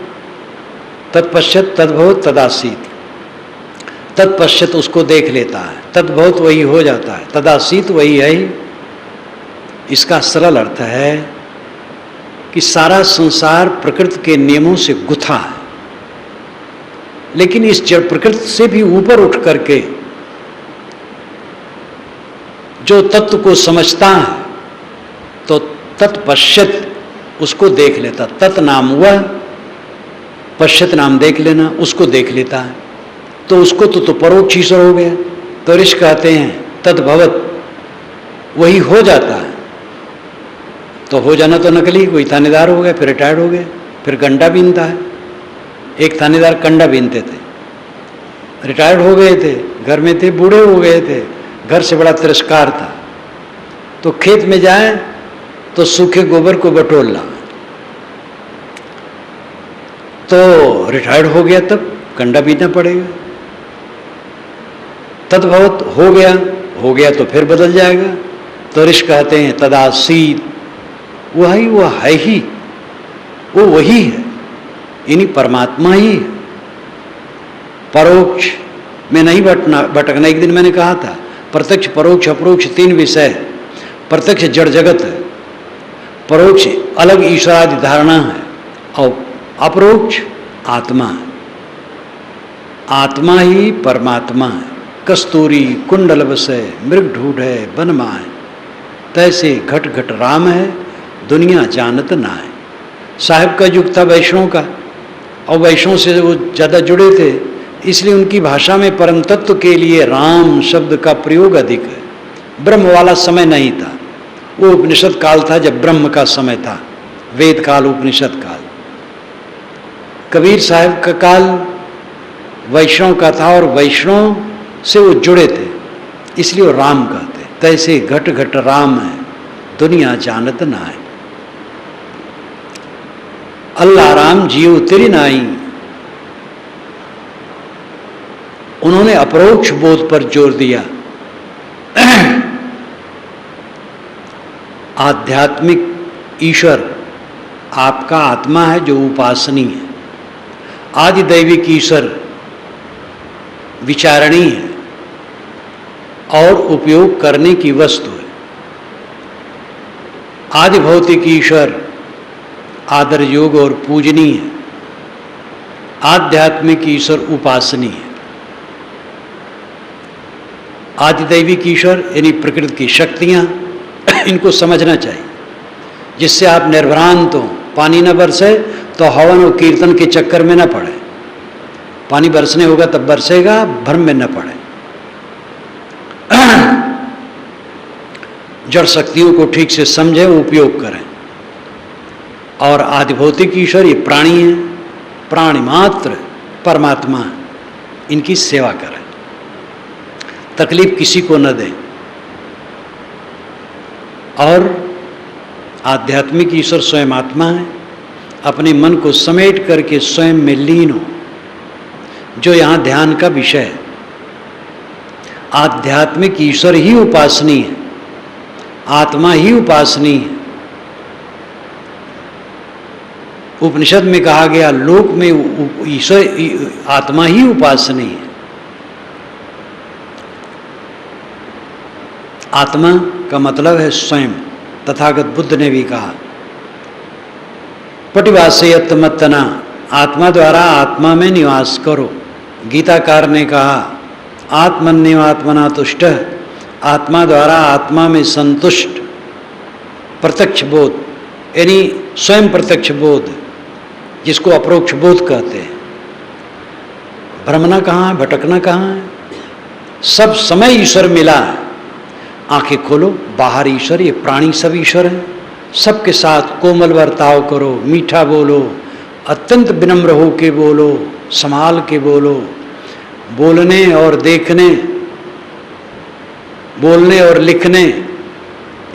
तत्पश्यत तद्भवत तदासीत, तत्पश्यत उसको देख लेता है, तद्भवत वही हो जाता है, तदासीत वही है ही। इसका सरल अर्थ है कि सारा संसार प्रकृति के नियमों से गुथा है, लेकिन इस जड़ प्रकृति से भी ऊपर उठ करके जो तत्व को समझता है, तो तत्पश्यत उसको देख लेता। तत् नाम हुआ, पश्यत नाम देख लेना, उसको देख लेता है, तो उसको तो परोक्ष ईश्वर हो गया। तो ऋषि कहते हैं तद्भवत, वही हो जाता है। तो हो जाना तो नकली, कोई थानेदार हो गया, फिर रिटायर्ड हो गया, फिर कंडा बीनता है। एक थानेदार कंडा बीनते थे, रिटायर्ड हो गए थे, घर में थे, बूढ़े हो गए थे, घर से बड़ा तिरस्कार था, तो खेत में जाए तो सूखे गोबर को बटोरना, तो रिटायर्ड हो गया, तब कंडा बीनना पड़ेगा। तद्भवत हो गया तो फिर बदल जाएगा। तो ऋषि कहते हैं तदासीत, वही वो है ही, वो वही है, यानी परमात्मा ही है। परोक्ष में नहीं भटकना। एक दिन मैंने कहा था प्रत्यक्ष परोक्ष अपरोक्ष तीन विषय। प्रत्यक्ष जड़ जगत है, परोक्ष अलग ईश्वरादि धारणा है, और अपरोक्ष आत्मा है। आत्मा ही परमात्मा है। कस्तूरी कुंडल बसे मृग ढूढ़ है बन माए, तैसे घट घट राम है दुनिया जानत ना है। साहिब का युग था वैष्णव का, और वैष्णव से वो ज़्यादा जुड़े थे, इसलिए उनकी भाषा में परम तत्व के लिए राम शब्द का प्रयोग अधिक है। ब्रह्म वाला समय नहीं था, वो उपनिषद काल था जब ब्रह्म का समय था, वेद काल उपनिषद काल। कबीर साहब का काल वैष्णव का था, और वैष्णव से वो जुड़े थे, इसलिए वो राम कहते। तैसे घट घट राम है दुनिया जानत ना है। अल्लाह राम जीव तेरी नाई, उन्होंने अपरोक्ष बोध पर जोर दिया। आध्यात्मिक ईश्वर आपका आत्मा है जो उपासनीय है। आदि दैविक ईश्वर विचारणीय है और उपयोग करने की वस्तु है। आदि भौतिक ईश्वर आदर योग और पूजनीय है। आध्यात्मिक ईश्वर उपासनीय है। आदि दैविक ईश्वर यानी प्रकृति की शक्तियाँ, इनको समझना चाहिए, जिससे आप निर्भ्रांत हो। पानी न बरसे तो हवन और कीर्तन के चक्कर में न पड़े। पानी बरसने होगा तब बरसेगा, भ्रम में न पड़े। जड़ शक्तियों को ठीक से समझें, उपयोग करें। और आदिभौतिक ईश्वर ये प्राणी है, प्राणी मात्र परमात्मा, इनकी सेवा करें, तकलीफ किसी को न दें। और आध्यात्मिक ईश्वर स्वयं आत्मा है, अपने मन को समेट करके स्वयं में लीन हो, जो यहाँ ध्यान का विषय है। आध्यात्मिक ईश्वर ही उपासनीय है, आत्मा ही उपासनीय है। उपनिषद में कहा गया लोक में ईश्वर आत्मा ही उपासनीय है। आत्मा का मतलब है स्वयं। तथागत बुद्ध ने भी कहा पटिवासेयत मत्तना, आत्मा द्वारा आत्मा में निवास करो। गीताकार ने कहा आत्मन्यव आत्मना तुष्ट, आत्मा द्वारा आत्मा में संतुष्ट। प्रत्यक्ष बोध यानी स्वयं प्रत्यक्ष बोध, जिसको अप्रोक्ष बोध कहते हैं। भ्रमना कहाँ है, भटकना कहाँ है, सब समय ईश्वर मिला है। आंखें खोलो, बाहर ईश्वर, ये प्राणी सब ईश्वर हैं। सबके साथ कोमल बर्ताव करो, मीठा बोलो, अत्यंत विनम्र हो के बोलो, संभाल के बोलो। बोलने और देखने, बोलने और लिखने,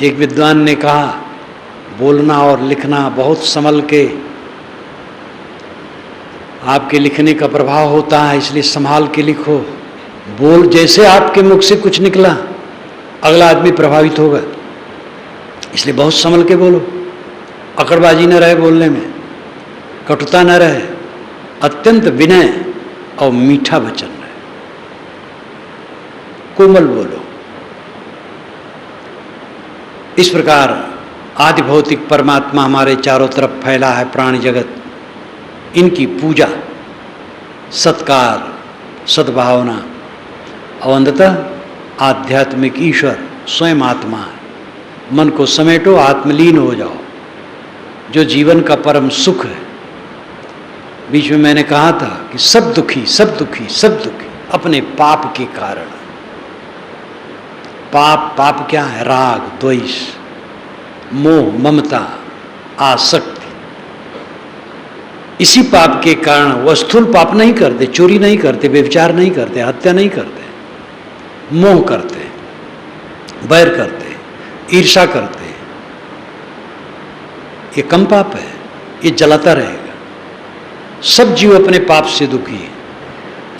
एक विद्वान ने कहा बोलना और लिखना बहुत संभल के, आपके लिखने का प्रभाव होता है, इसलिए संभाल के लिखो। बोल जैसे आपके मुख से कुछ निकला अगला आदमी प्रभावित होगा, इसलिए बहुत संभल के बोलो। अकड़बाजी न रहे बोलने में, कटुता न रहे, अत्यंत विनय और मीठा वचन रहे, कोमल बोलो। इस प्रकार आदि भौतिक परमात्मा हमारे चारों तरफ फैला है, प्राणी जगत। इनकी पूजा, सत्कार, सद्भावना और अंततः आध्यात्मिक ईश्वर स्वयं आत्मा है। मन को समेटो, आत्मलीन हो जाओ, जो जीवन का परम सुख है। बीच में मैंने कहा था कि सब दुखी, सब दुखी, सब दुखी अपने पाप के कारण। पाप, पाप क्या है? राग, द्वेष, मोह, ममता, आसक्ति। इसी पाप के कारण वह स्थूल पाप नहीं करते, चोरी नहीं करते, व्यभिचार नहीं करते, हत्या नहीं करते, मोह करते, बैर करते, ईर्ष्या करते। ये कम पाप है, ये जलाता रहेगा। सब जीव अपने पाप से दुखी है।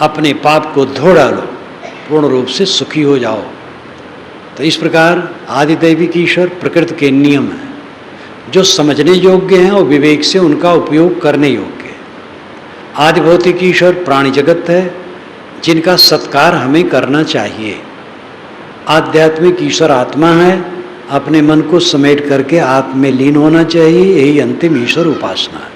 अपने पाप को धो डालो, पूर्ण रूप से सुखी हो जाओ। तो इस प्रकार आदिदैविक ईश्वर प्रकृति के नियम हैं, जो समझने योग्य हैं और विवेक से उनका उपयोग करने योग्य है। आदि भौतिक ईश्वर प्राणी जगत है, जिनका सत्कार हमें करना चाहिए। आध्यात्मिक ईश्वर आत्मा है, अपने मन को समेट करके आत्म में लीन होना चाहिए। यही अंतिम ईश्वर उपासना है।